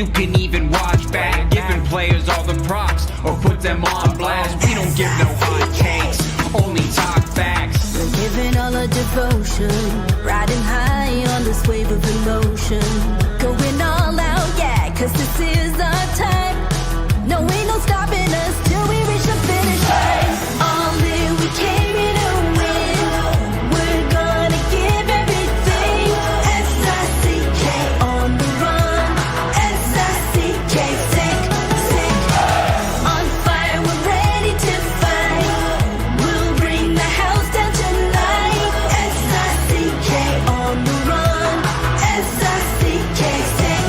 you can even watch back. Giving players all the props or put them on blast. We don't give no hot takes, only talk facts. We're giving all our devotion, riding high on this wave of emotion. Going all out, yeah, cause this is our time. No, ain't no stopping us till we reach the finish line. All in, we came here to win. We're gonna give everything. S-I-C-K on the run. S-I-C-K, sick, sick. On fire, we're ready to fight. We'll bring the house down tonight. S-I-C-K on the run. S-I-C-K, sick,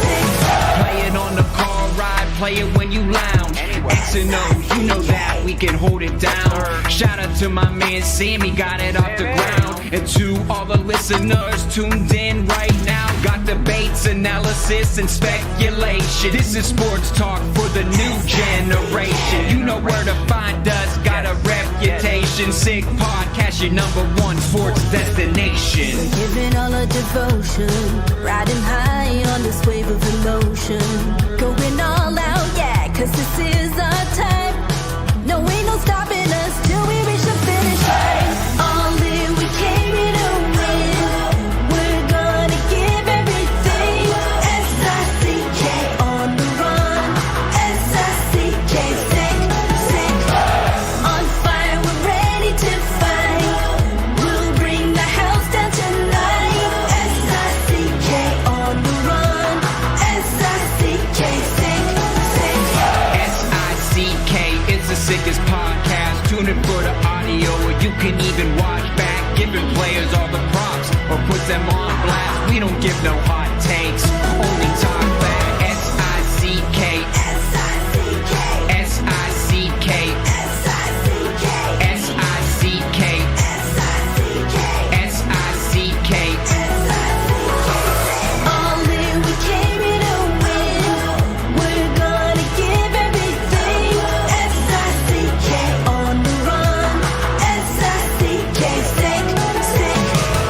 sick. Play it on the car ride, play it when you lounge. X and O, you know that we can hold it down. Shout out to my man Sammy, got it off the ground. And to all the listeners tuned in right now, got debates, analysis, and speculation. This is sports talk for the new generation. You know where to find us, got a reputation. Sick podcast, your #1 sports destination. We're giving all our devotion, riding high on this wave of emotion. Going all out, yeah, cause this is our time. No, ain't no stopping us till we reach the finish line. All in, we came here to win. We're gonna give everything. S-I-C-K on the run. S-I-C-K, sick, sick. On fire, we're ready to fight. We'll bring the house down tonight. S-I-C-K on the run. S-I-C-K, sick, sick. S-I-C-K is the sickest podcast. Tune in for the audio, or you can even watch back. Giving players all the props or put them on blast. We don't give no hot takes, only talk back. S-I-C-K, S-I-C-K, S-I-C-K, S-I-C-K, S-I-C-K, S-I-C-K, S-I-C-K. All in, we came here to win. We're gonna give everything. S-I-C-K on the run. S-I-C-K, sick, sick.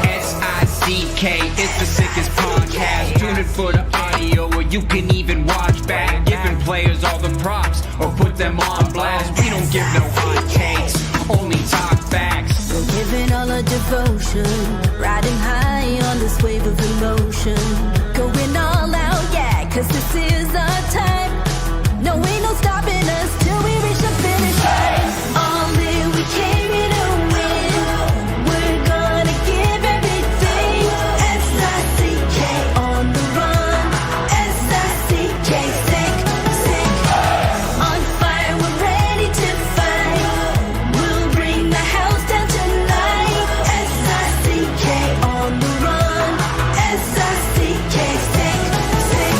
S-I-C-K is the sickest podcast. Tune in for the audio, or you can even watch back. Giving players all the props or put them on blast. We don't give no hot takes, only talk facts. We're giving all our devotion, riding high on this wave of emotion. Going all out, yeah, cause this is our time. No, ain't no stopping us till we reach the finish line. All in, we came here to win. We're gonna give everything. S-I-C-K on the run. S-I-C-K, sick, sick. On fire, we're ready to fight. We'll bring the house down tonight. S-I-C-K on the run. S-I-C-K, sick, sick.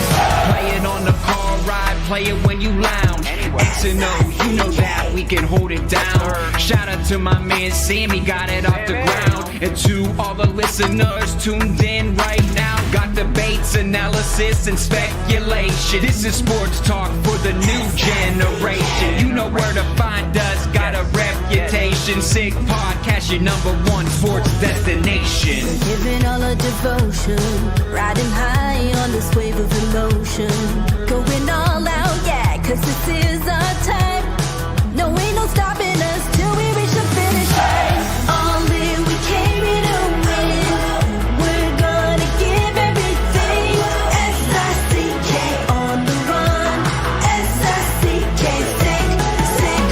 Play it on the car ride, play it when you lounge. X and O, you know that we can hold it down. Shout out to my man Sammy, got it off the ground. And to all the listeners tuned in right now, got debates, analysis, and speculation. This is sports talk for the new generation. You know where to find us, got a reputation. Sick podcast, your #1 sports destination. We're giving all our devotion, riding high on this wave of emotion. Going all out, yeah, cause this is our time. No, ain't no stopping us till we reach the finish line. All in, we came here to win. We're gonna give everything. S-I-C-K on the run. S-I-C-K, sick, sick.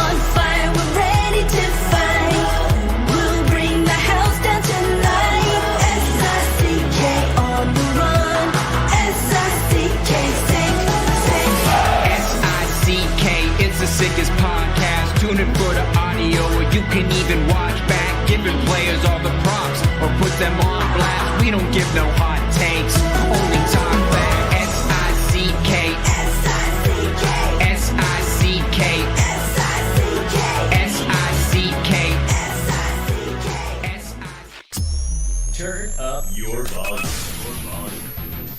On fire, we're ready to fight. We'll bring the house down tonight. S-I-C-K on the run. S-I-C-K, sick, sick. S-I-C-K is the sickest podcast. Tune in for the audio, or you can even watch back. Giving players all the props or put them on blast. We don't give no hot takes, only talk back. S-I-C-K, S-I-C-K, S-I-C-K, S-I-C-K, S-I-C-K, S-I-C-K. Turn up your volume.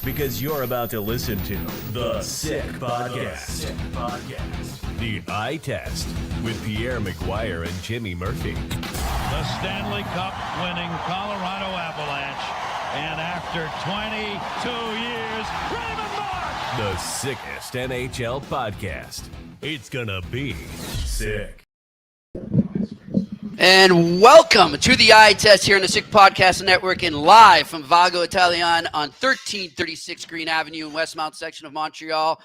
Because you're about to listen to The Sick Podcast. The Eye Test with Pierre, McGuire, and Jimmy Murphy. The Stanley Cup winning Colorado Avalanche. And after 22 years, Raymond Moore The sickest NHL podcast. It's gonna be sick. And welcome to the Eye Test here on the Sick Podcast Network and live from Vago Italien on 1336 Green Avenue in Westmount section of Montreal.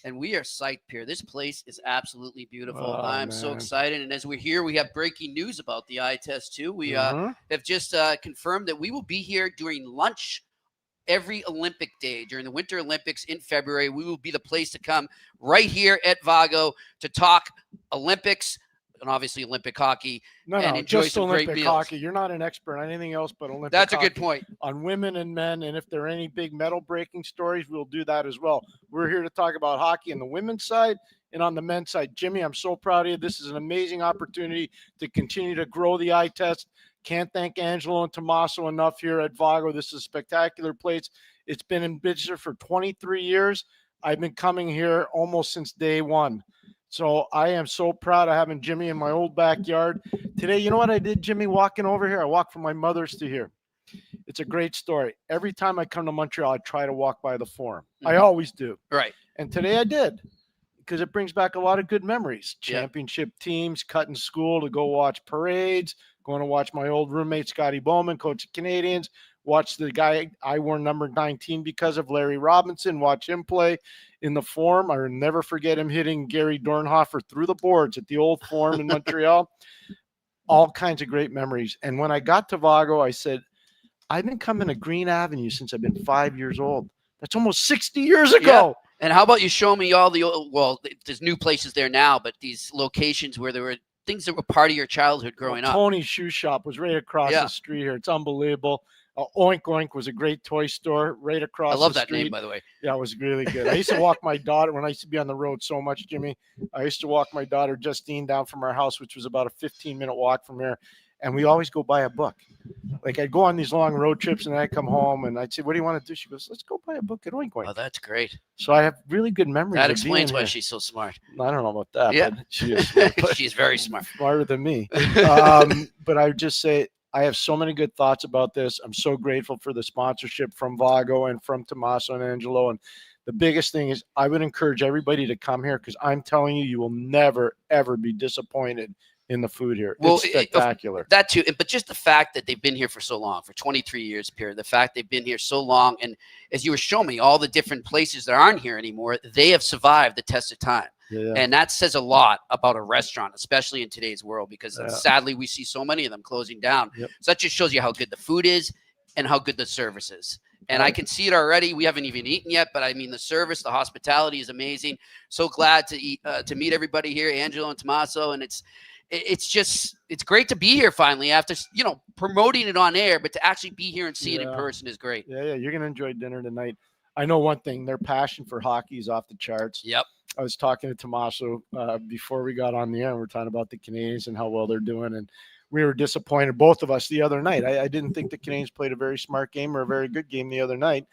And we are psyched, Pierre. This place is absolutely beautiful. I'm so excited. And as we're here, we have breaking news about the Eye Test too. We have just confirmed that we will be here during lunch every Olympic day during the Winter Olympics in February. We will be the place to come right here at Vago to talk Olympics and obviously Olympic hockey and enjoy just some Olympic great meals. hockey. You're not an expert on anything else but Olympic That's hockey. a good point. On women and men, and if there are any big medal breaking stories, we'll do that as well. We're here to talk about hockey on the women's side and on the men's side. Jimmy, I'm so proud of you. This is an amazing opportunity to continue to grow the Eye Test. Can't thank Angelo and Tommaso enough here at Vago. This is a spectacular place. It's been in business for 23 years. I've been coming here almost since day one. So I am so proud of having Jimmy in my old backyard. Today, you know what I did, Jimmy, walking over here? I walked from my mother's to here. It's a great story. Every time I come to Montreal, I try to walk by the Forum. I always do. Right. And today I did because it brings back a lot of good memories. Championship teams, cutting school to go watch parades, going to watch my old roommate, Scotty Bowman, coach of Canadiens, watch the guy I wore number 19 because of, Larry Robinson, watch him play in the Forum. I'll never forget him hitting Gary Dornhofer through the boards at the old Forum in Montreal. All kinds of great memories. And when I got to Vago, I said, I've been coming to Green Avenue since I've been 5 years old. That's almost 60 years ago. Yeah. And how about you show me all the, well, there's new places there now, but these locations where there were things that were part of your childhood growing up. Tony's Shoe Shop was right across the street here. It's unbelievable. Oink Oink was a great toy store right across the street. I love that name, by the way. Yeah, it was really good. I used to walk my daughter when I used to be on the road so much, Jimmy. I used to walk my daughter Justine down from our house, which was about a 15-minute walk from here. And we always go buy a book. Like I'd go on these long road trips and I'd come home and I'd say, what do you want to do? She goes, let's go buy a book at Oink Oink. Oh, that's great. So I have really good memories. That explains why she's so smart. I don't know about that. Yeah. But she is smart, she's very smart. Smarter than me. But I would just say, I have so many good thoughts about this. I'm so grateful for the sponsorship from Vago and from Tommaso and Angelo. And the biggest thing is I would encourage everybody to come here because I'm telling you, you will never, ever be disappointed in the food here. Well, it's spectacular. That too. But just the fact that they've been here for so long, for 23 years, Pierre, the fact they've been here so long. And as you were showing me, all the different places that aren't here anymore, they have survived the test of time. Yeah. And that says a lot about a restaurant, especially in today's world, because sadly we see so many of them closing down. Yep. So that just shows you how good the food is and how good the service is. And I can see it already. We haven't even eaten yet, but I mean, the service, the hospitality is amazing. So glad to meet everybody here, Angelo and Tommaso. And it's great to be here finally after, promoting it on air, but to actually be here and see it in person is great. Yeah. You're going to enjoy dinner tonight. I know one thing, their passion for hockey is off the charts. Yep. I was talking to Tommaso before we got on the air, and we're talking about the Canadiens and how well they're doing. And we were disappointed, both of us, the other night. I didn't think the Canadiens played a very smart game or a very good game the other night.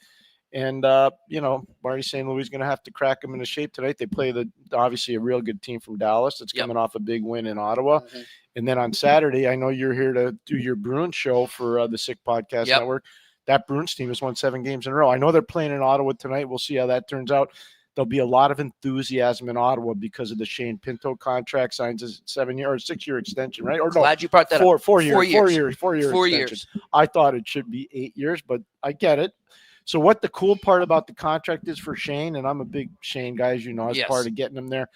And, Marty St. Louis is going to have to crack them into shape tonight. They play obviously a real good team from Dallas that's coming off a big win in Ottawa. Mm-hmm. And then on Saturday, I know you're here to do your Bruins show for the Sick Podcast Network. That Bruins team has won 7 games in a row. I know they're playing in Ottawa tonight. We'll see how that turns out. There'll be a lot of enthusiasm in Ottawa because of the Shane Pinto contract, signs a 7-year or 6-year extension, right? Or glad you brought that up. 4 years. 4 years. Years. I thought it should be 8 years, but I get it. So what the cool part about the contract is for Shane, and I'm a big Shane guy, as you know, as part of getting him there.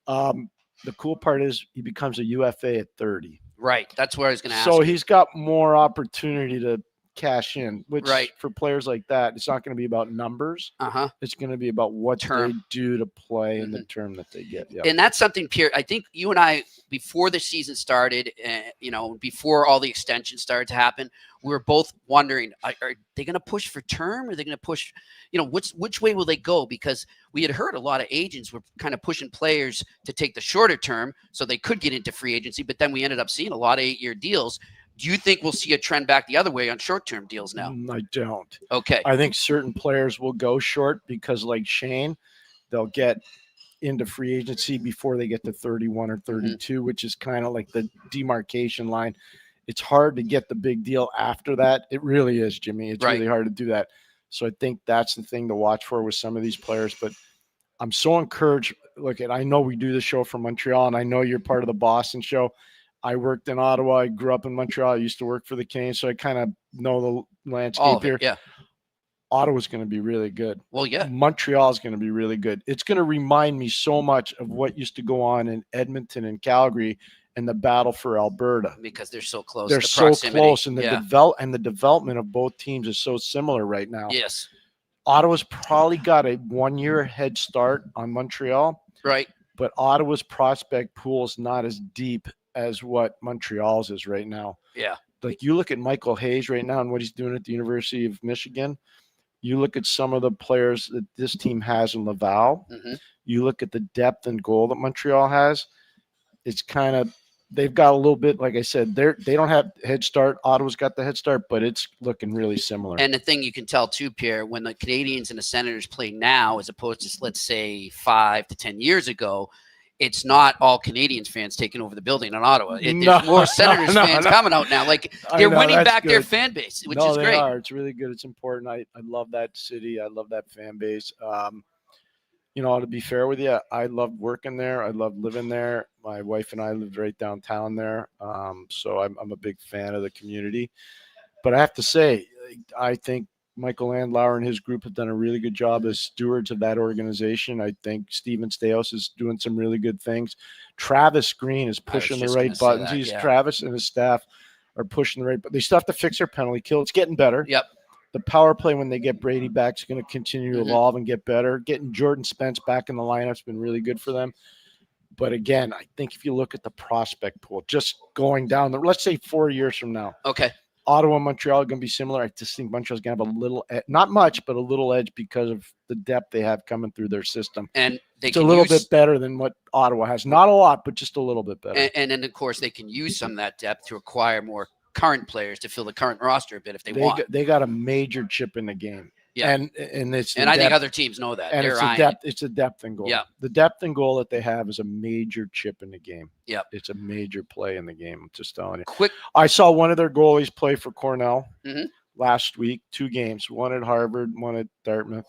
The cool part is he becomes a UFA at 30. Right. That's where I was going to ask. So he's got more opportunity to cash in, which for players like that, it's not going to be about numbers. It's going to be about what they do to play in the term that they get. Yep. And that's something, Pierre, I think you and I, before the season started, before all the extensions started to happen, we were both wondering, are they going to push for term? Are they going to push, which way will they go? Because we had heard a lot of agents were kind of pushing players to take the shorter term so they could get into free agency, but then we ended up seeing a lot of 8-year deals. Do you think we'll see a trend back the other way on short-term deals now? I don't. Okay. I think certain players will go short because, like Shane, they'll get into free agency before they get to 31 or 32, which is kind of like the demarcation line. It's hard to get the big deal after that. It really is, Jimmy. It's really hard to do that. So I think that's the thing to watch for with some of these players. But I'm so encouraged. Look, I know we do the show from Montreal, and I know you're part of the Boston show. I worked in Ottawa. I grew up in Montreal. I used to work for the Canadiens, so I kind of know the landscape here. Yeah. Ottawa's going to be really good. Well, yeah. Montreal is going to be really good. It's going to remind me so much of what used to go on in Edmonton and Calgary and the battle for Alberta. Because they're so close. They're the so proximity. close, and Yeah. the development of both teams is so similar right now. Yes. Ottawa's probably got a 1-year head start on Montreal, Right. but Ottawa's prospect pool is not as deep as what Montreal's is right now. Yeah. Like you look at Michael Hayes right now and what he's doing at the University of Michigan. You look at some of the players that this team has in Laval. Mm-hmm. You look at the depth and goal that Montreal has. It's kind of, they've got a little bit, like I said, they don't have head start. Ottawa's got the head start, but it's looking really similar. And the thing you can tell too, Pierre, when the Canadiens and the Senators play now, as opposed to, let's say, 5 to 10 years ago, it's not all Canadiens fans taking over the building in Ottawa. There's more Senators fans coming out now. Like they're winning back their fan base, which is great. It's really good. It's important. I love that city. I love that fan base. To be fair with you, I loved working there. I loved living there. My wife and I lived right downtown there. So I'm a big fan of the community. But I have to say, I think Michael Andlauer and his group have done a really good job as stewards of that organization. I think Steven Stais is doing some really good things. Travis Green is pushing the right buttons. Travis and his staff are pushing the right, but they still have to fix their penalty kill. It's getting better. Yep. The power play when they get Brady back is going to continue to evolve and get better. Getting Jordan Spence back in the lineup has been really good for them. But again, I think if you look at the prospect pool, just going down let's say 4 years from now. Okay. Ottawa and Montreal are going to be similar. I just think Montreal's going to have a little, not much, but a little edge because of the depth they have coming through their system. And it's a little bit better than what Ottawa has. Not a lot, but just a little bit better. And then, of course, they can use some of that depth to acquire more current players to fill the current roster a bit if they want. They got a major chip in the game. Yeah. And I think other teams know that. And it's a depth and goal. Yeah. The depth and goal that they have is a major chip in the game. Yeah. It's a major play in the game. I'm just telling you. Quick. I saw one of their goalies play for Cornell last week, 2 games, one at Harvard, one at Dartmouth.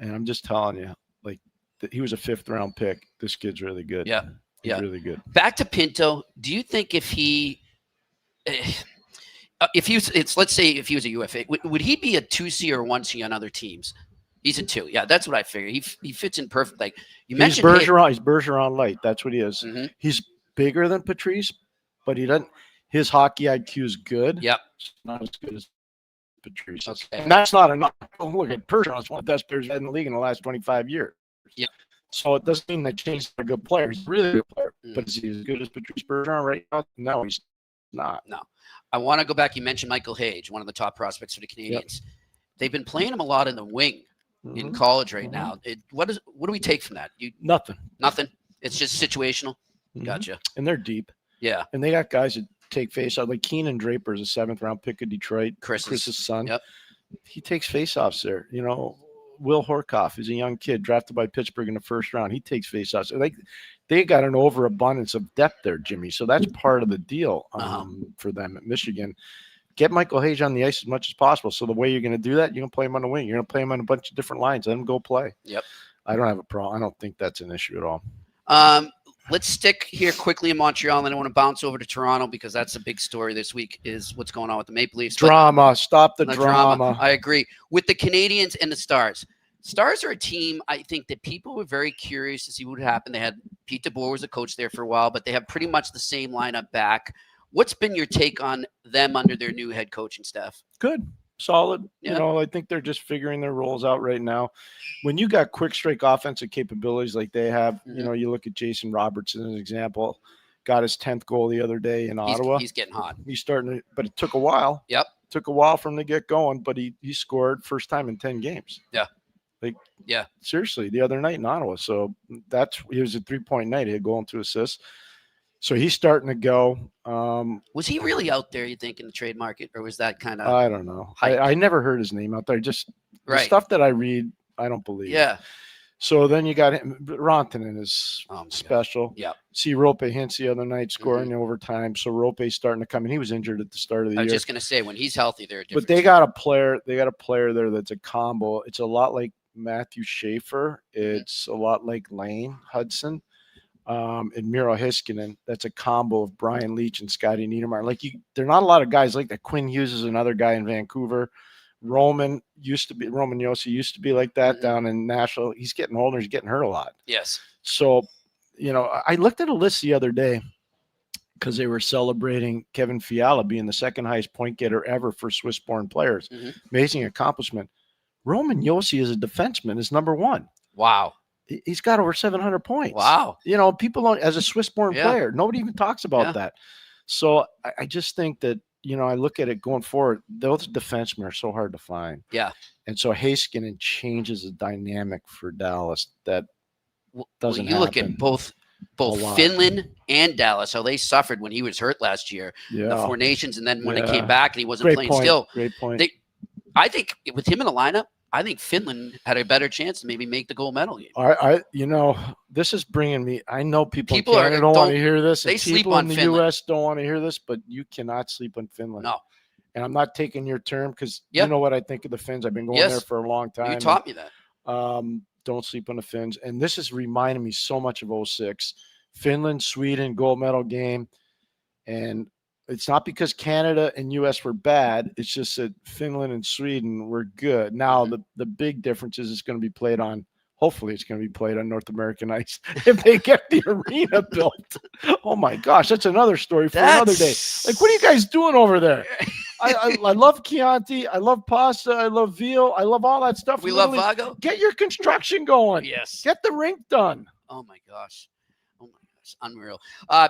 And I'm just telling you, like, he was a 5th round pick. This kid's really good. Yeah. He's really good. Back to Pinto. Do you think if he let's say if he was a UFA, would he be a 2C or 1C on other teams? He's a 2. Yeah, that's what I figured. He fits in perfect. Like you mentioned, Bergeron. He's Bergeron light. That's what he is. Mm-hmm. He's bigger than Patrice, but he doesn't. His hockey IQ is good. Yep. It's not as good as Patrice. Okay. And that's not enough. Look at Bergeron's one of the best players in the league in the last 25 years. Yeah. So it doesn't mean that Chase's a good player. He's a really good player. But is he as good as Patrice Bergeron right now? No, he's not. No. I want to go back. You mentioned Michael Hayes, one of the top prospects for the Canadiens. Yep. They've been playing him a lot in the wing in college right now. What do we take from that? Nothing. It's just situational. Gotcha. And they're deep. Yeah. And they got guys that take face-off. Like Keenan Draper is a 7th round pick of Detroit. Chris's son. Yep. He takes face-offs there. Will Horkoff is a young kid drafted by Pittsburgh in the 1st round. He takes face-offs. Like they got an overabundance of depth there, Jimmy. So that's part of the deal for them at Michigan. Get Michael Hayes on the ice as much as possible. So the way you're going to do that, you're going to play him on the wing. You're going to play him on a bunch of different lines. Let him go play. Yep. I don't have a problem. I don't think that's an issue at all. Let's stick here quickly in Montreal, and then I want to bounce over to Toronto because that's a big story this week is what's going on with the Maple Leafs. Drama. Stop the drama. I agree. With the Canadiens and the Stars. Stars are a team, I think, that people were very curious to see what would happen. They had Pete DeBoer was a coach there for a while, but they have pretty much the same lineup back. What's been your take on them under their new head coaching staff? Good. Solid. Yeah. I think they're just figuring their roles out right now. When you got quick strike offensive capabilities like they have, you look at Jason Robertson as an example, got his 10th goal the other day in Ottawa. He's getting hot. He's starting to, but it took a while. Yep. Took a while for him to get going, but he scored first time in 10 games. Yeah. Seriously, the other night in Ottawa. So he was a 3-point night. He had a goal and 2 assists. So he's starting to go. Was he really out there, you think, in the trade market, or was that kind of? I don't know. I never heard his name out there. Just the stuff that I read, I don't believe. Yeah. So then you got him. Rantanen is special. Yeah. See Rope Hintz the other night scoring overtime. So Rope's starting to come in. He was injured at the start of the year. I was just going to say, when he's healthy, they're a different But they team. got a player. They got a player there that's a combo. It's a lot like Matthew Schaefer. It's a lot like Lane Hudson. And Miro Heiskanen. That's a combo of Brian Leach and Scotty Niedermayer. Like there are not a lot of guys like that. Quinn Hughes is another guy in Vancouver. Roman Josi used to be like that down in Nashville. He's getting older. He's getting hurt a lot. Yes. So, I looked at a list the other day because they were celebrating Kevin Fiala being the second highest point getter ever for Swiss-born players. Amazing accomplishment. Roman Josi as a defenseman is number one. Wow. He's got over 700 points. Wow. People don't, as a Swiss-born player, nobody even talks about that. So I just think that, I look at it going forward, those defensemen are so hard to find. Yeah. And so Heiskanen changes the dynamic for Dallas that doesn't happen. You look at both Finland and Dallas, how they suffered when he was hurt last year. Yeah. The Four Nations, and then when it came back and he wasn't playing point. still. Great point. I think with him in the lineup, I think Finland had a better chance to maybe make the gold medal game. This is bringing me. I know people in People Canada don't want to hear this. They and sleep people on in the Finland. U.S. don't want to hear this, but you cannot sleep on Finland. No. And I'm not taking your term because you know what I think of the Finns. I've been going there for a long time. You taught me that. Don't sleep on the Finns. And this is reminding me so much of 06. Finland, Sweden, gold medal game. And it's not because Canada and U.S. were bad. It's just that Finland and Sweden were good. Now, the big difference is it's going to be played on, hopefully it's going to be played on North American ice if they get the arena built. Oh, my gosh. That's another story for another day. Like, what are you guys doing over there? I love Chianti. I love pasta. I love veal. I love all that stuff. We love Vago. Get your construction going. Yes. Get the rink done. Oh, my gosh. Unreal.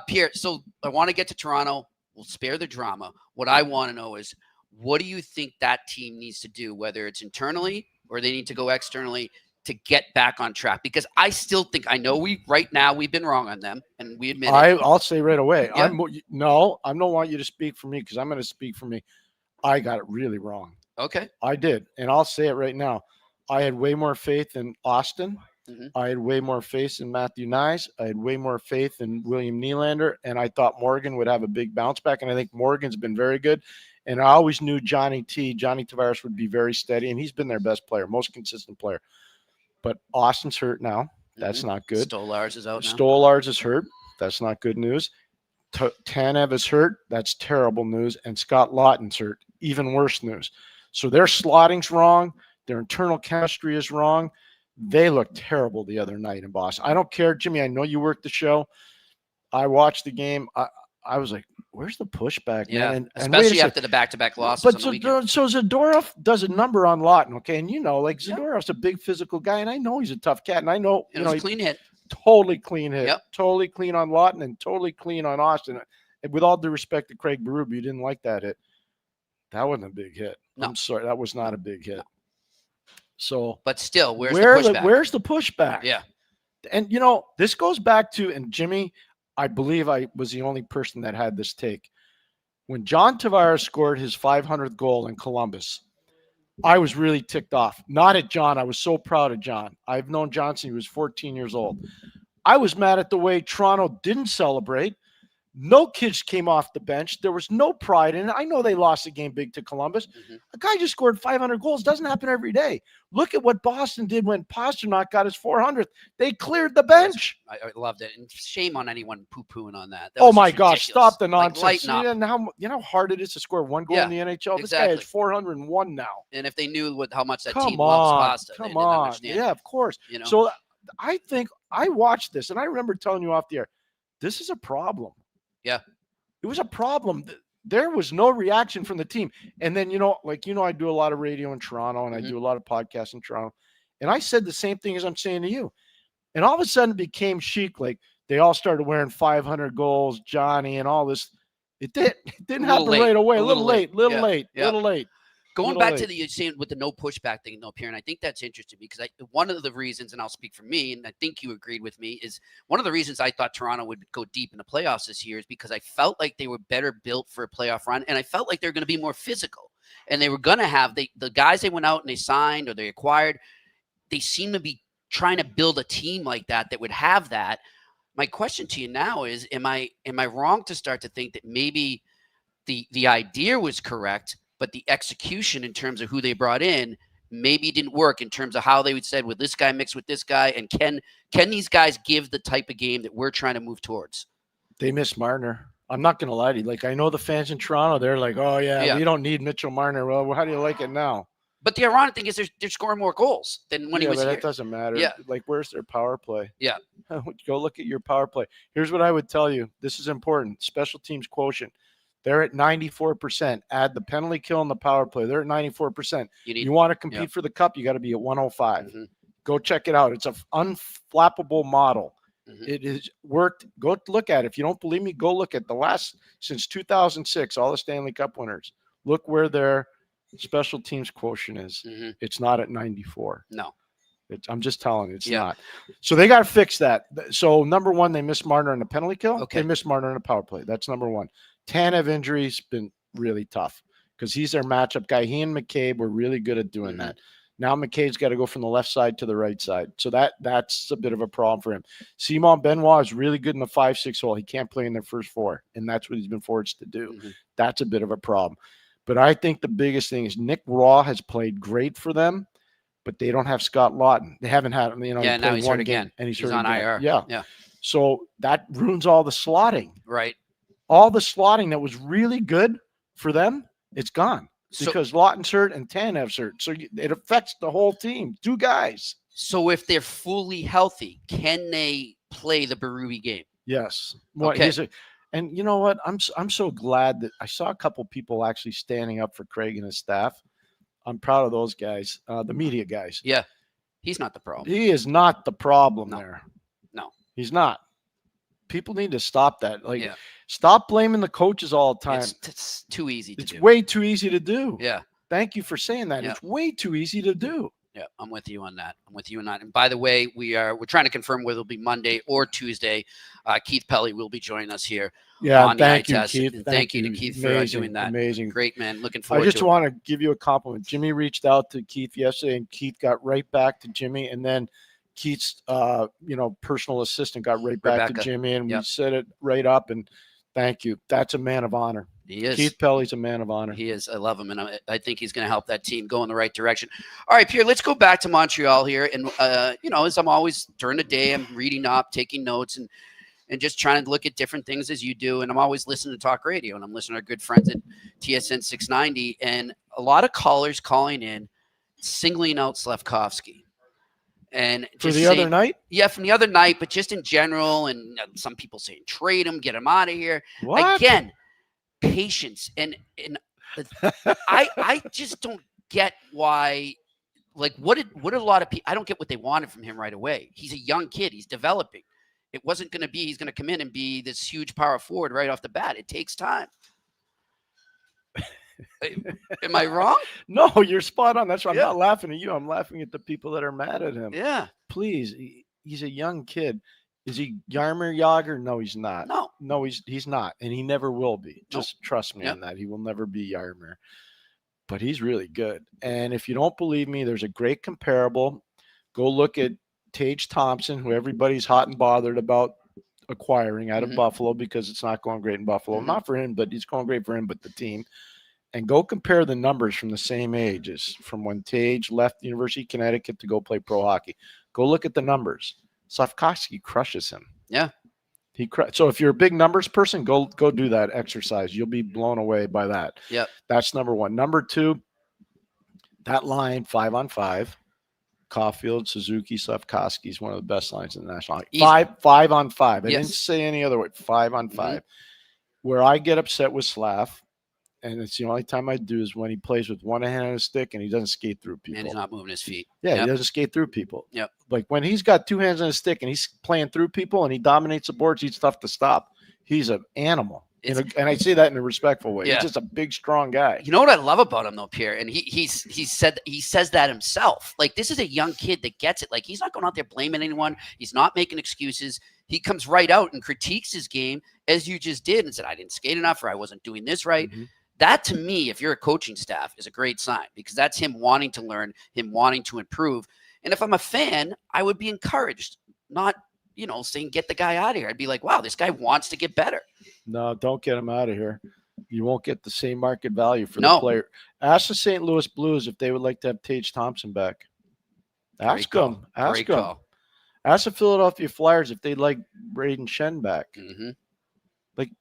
Pierre, so I want to get to Toronto. We'll spare the drama. What I want to know is, what do you think that team needs to do, whether it's internally or they need to go externally to get back on track? Because I still think, I know right now we've been wrong on them, and we admit it. I'll say right away. Yeah. I don't want you to speak for me because I'm going to speak for me. I got it really wrong. Okay. I did. And I'll say it right now. I had way more faith in Austin. I had way more faith in Matthew Nyes. I had way more faith in William Nylander. And I thought Morgan would have a big bounce back. And I think Morgan's been very good. And I always knew Johnny Tavares would be very steady. And he's been their best player, most consistent player. But Austin's hurt now. That's not good. Stolarz is out now. Stolarz is hurt. That's not good news. Tanev is hurt. That's terrible news. And Scott Lawton's hurt. Even worse news. So their slotting's wrong. Their internal chemistry is wrong. They looked terrible the other night in Boston. I don't care, Jimmy. I know you worked the show. I watched the game. I was like, where's the pushback, man? And especially after the back-to-back losses. But so Zadorov does a number on Lawton, okay? And Zadorov's a big physical guy, and I know he's a tough cat, and I know it was a clean hit. Totally clean hit. Yep. Totally clean on Lawton and totally clean on Austin. And with all due respect to Craig Berube, you didn't like that hit. That wasn't a big hit. No. I'm sorry, that was not a big hit. No. So, but still, where's the pushback? Yeah. And, this goes back to, and Jimmy, I believe I was the only person that had this take. When John Tavares scored his 500th goal in Columbus, I was really ticked off. Not at John. I was so proud of John. I've known John since he was 14 years old. I was mad at the way Toronto didn't celebrate. No kids came off the bench. There was no pride in it. I know they lost the game big to Columbus. A guy just scored 500 goals. Doesn't happen every day. Look at what Boston did when Pasternak got his 400th. They cleared the bench. I loved it. And shame on anyone poo-pooing on that. Oh, my gosh. Stop the nonsense. Like, and how hard it is to score one goal in the NHL? Exactly. This guy has 401 now. And if they knew how much that team loves Pasta, come on. Yeah, of course. So I think I watched this, and I remember telling you off the air, this is a problem. Yeah. It was a problem. There was no reaction from the team. And then, I do a lot of radio in Toronto and I do a lot of podcasts in Toronto. And I said the same thing as I'm saying to you. And all of a sudden it became chic. Like they all started wearing 500 goals, Johnny, and all this. It didn't happen right away. A little late. Going back to the saying with the no pushback thing, Pierre, and I think that's interesting because one of the reasons, and I'll speak for me, and I think you agreed with me, is one of the reasons I thought Toronto would go deep in the playoffs this year is because I felt like they were better built for a playoff run, and I felt like they were going to be more physical, and they were going to have the guys they went out and they signed or they acquired. They seem to be trying to build a team like that would have that. My question to you now is, am I wrong to start to think that maybe the idea was correct, but the execution in terms of who they brought in maybe didn't work in terms of how they would said, with this guy mixed with this guy, and can these guys give the type of game that we're trying to move towards? They miss Marner. I'm not going to lie to you. Like, I know the fans in Toronto, they're like, oh, yeah, we don't need Mitchell Marner. Well, how do you like it now? But the ironic thing is they're scoring more goals than when he was but here. That doesn't matter. Yeah. Like, where's their power play? Yeah. Go look at your power play. Here's what I would tell you. This is important. Special teams quotient. They're at 94%. Add the penalty kill and the power play. They're at 94%. You want to compete for the cup, you got to be at 105. Mm-hmm. Go check it out. It's an unflappable model. Mm-hmm. It has worked. Go look at it. If you don't believe me, go look at since 2006, all the Stanley Cup winners. Look where their special teams quotient is. Mm-hmm. It's not at 94. No. I'm just telling you, it's not. So they got to fix that. So number one, they missed Marner on the penalty kill. Okay. They missed Marner on the power play. That's number one. Tanev injury's been really tough because he's their matchup guy. He and McCabe were really good at doing that. Now McCabe's got to go from the left side to the right side. So that's a bit of a problem for him. Simon Benoit is really good in the 5-6 hole. He can't play in their first four, and that's what he's been forced to do. Mm-hmm. That's a bit of a problem. But I think the biggest thing is Nick Raw has played great for them, but they don't have Scott Lawton. They haven't had him. Now he's hurt again. And he's on again. IR. Yeah. So that ruins all the slotting. Right. All the slotting that was really good for them, it's gone because Lawton's hurt and Tanev's hurt. So it affects the whole team. Two guys. So if they're fully healthy, can they play the Berube game? Yes. Okay. And you know what? I'm so glad that I saw a couple people actually standing up for Craig and his staff. I'm proud of those guys, the media guys. Yeah. He's not the problem. He is not the problem there. No. He's not. People need to stop that. Stop blaming the coaches all the time. It's too easy to do. It's way too easy to do. Yeah. Thank you for saying that. Yeah. It's way too easy to do. Yeah, I'm with you on that. And by the way, we're trying to confirm whether it'll be Monday or Tuesday. Keith Pelly will be joining us here. Yeah, thank you, Keith. And thank you to Keith for doing that. Amazing. Great, man. Looking forward to it. I just want to give you a compliment. Jimmy reached out to Keith yesterday, and Keith got right back to Jimmy, and then Keith's personal assistant got right back to Jimmy, and we set it right up, and thank you. That's a man of honor. He is. Keith Pelly's a man of honor. He is. I love him, and I think he's going to help that team go in the right direction. All right, Pierre, let's go back to Montreal here. And, as I'm always during the day, I'm reading up, taking notes, and just trying to look at different things as you do. And I'm always listening to talk radio, and I'm listening to our good friends at TSN 690. And a lot of callers calling in, singling out Slafkovsky. And for the other night? Yeah, from the other night, but just in general. And some people saying trade him, get him out of here. What? Again, patience. And I just don't get why. Like, what did a lot of people? I don't get what they wanted from him right away. He's a young kid. He's developing. It wasn't going to be he's going to come in and be this huge power forward right off the bat. It takes time. Am I wrong? No, you're spot on. That's why I'm not laughing at you. I'm laughing at the people that are mad at him. Yeah. Please, he's a young kid. Is he Yarmer Yager? No, he's not. No, he's not, and he never will be. Just trust me on that. He will never be Yarmer. But he's really good. And if you don't believe me, there's a great comparable. Go look at Tage Thompson, who everybody's hot and bothered about acquiring out of Buffalo because it's not going great in Buffalo. Not for him, but it's going great for him, but the team. And go compare the numbers from the same ages, from when Tage left the University of Connecticut to go play pro hockey. Go look at the numbers. Slafkovsky crushes him. Yeah. So if you're a big numbers person, go do that exercise. You'll be blown away by that. Yeah. That's number one. Number two, that line 5-on-5, Caulfield, Suzuki, Slafkovsky is one of the best lines in the National Hockey. 5-on-5. I didn't say any other way. 5-on-5. Where I get upset with Slav, and it's the only time I do, is when he plays with one hand on his stick and he doesn't skate through people. And he's not moving his feet. Yeah, he doesn't skate through people. Yep. Like when he's got two hands on his stick and he's playing through people and he dominates the boards, he's tough to stop. He's an animal. And I say that in a respectful way. Yeah. He's just a big, strong guy. You know what I love about him, though, Pierre? And he says that himself. Like, this is a young kid that gets it. Like, he's not going out there blaming anyone. He's not making excuses. He comes right out and critiques his game, as you just did, and said, I didn't skate enough or I wasn't doing this right. That, to me, if you're a coaching staff, is a great sign because that's him wanting to learn, him wanting to improve. And if I'm a fan, I would be encouraged, not, saying get the guy out of here. I'd be like, wow, this guy wants to get better. No, don't get him out of here. You won't get the same market value for the player. Ask the St. Louis Blues if they would like to have Tage Thompson back. Ask them. Ask them. Ask the Philadelphia Flyers if they'd like Braden Shen back. Mm-hmm. Like,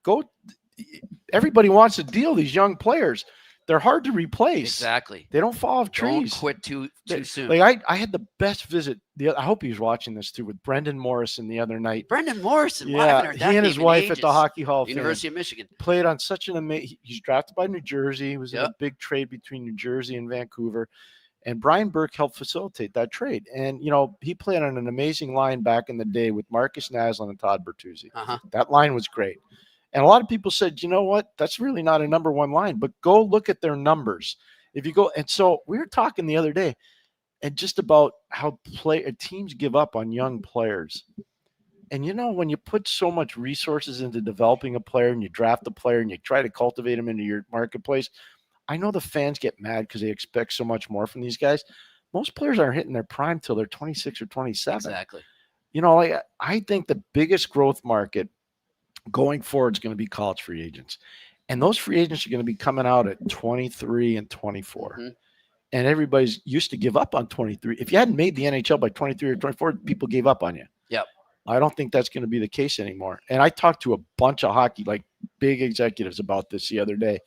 everybody wants to deal these young players. They're hard to replace. Exactly. They don't fall off trees. Don't quit too soon. Like I had the best visit. I hope he's watching this too, with Brendan Morrison the other night. Brendan Morrison. Yeah, he and his wife at the Hockey Hall of Fame. University of Michigan. Played on such an amazing. He's drafted by New Jersey. He was in a big trade between New Jersey and Vancouver. And Brian Burke helped facilitate that trade. And, he played on an amazing line back in the day with Marcus Naslund and Todd Bertuzzi. Uh-huh. That line was great. And a lot of people said, you know what? That's really not a number one line. But go look at their numbers. If you go, and so we were talking the other day and just about how teams give up on young players. And, when you put so much resources into developing a player and you draft a player and you try to cultivate them into your marketplace, I know the fans get mad because they expect so much more from these guys. Most players aren't hitting their prime till they're 26 or 27. Exactly. I think the biggest growth market going forward is going to be college free agents. And those free agents are going to be coming out at 23 and 24. Mm-hmm. And everybody's used to give up on 23. If you hadn't made the NHL by 23 or 24, people gave up on you. Yep. I don't think that's going to be the case anymore. And I talked to a bunch of hockey, like big executives about this the other day.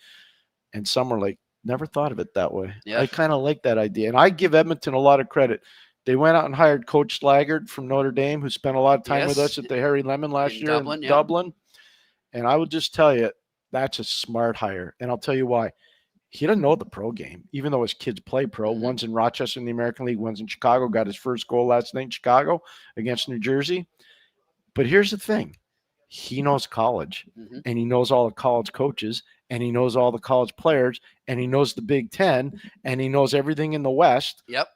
And some were like, never thought of it that way. Yeah. I kind of like that idea. And I give Edmonton a lot of credit. They went out and hired Coach Slaggard from Notre Dame, who spent a lot of time with us at the Harry Lemon last year in Dublin. And I would just tell you, that's a smart hire. And I'll tell you why. He doesn't know the pro game, even though his kids play pro. Mm-hmm. One's in Rochester in the American League. One's in Chicago. Got his first goal last night in Chicago against New Jersey. But here's the thing. He knows college, and he knows all the college coaches, and he knows all the college players, and he knows the Big Ten, and he knows everything in the West. Yep.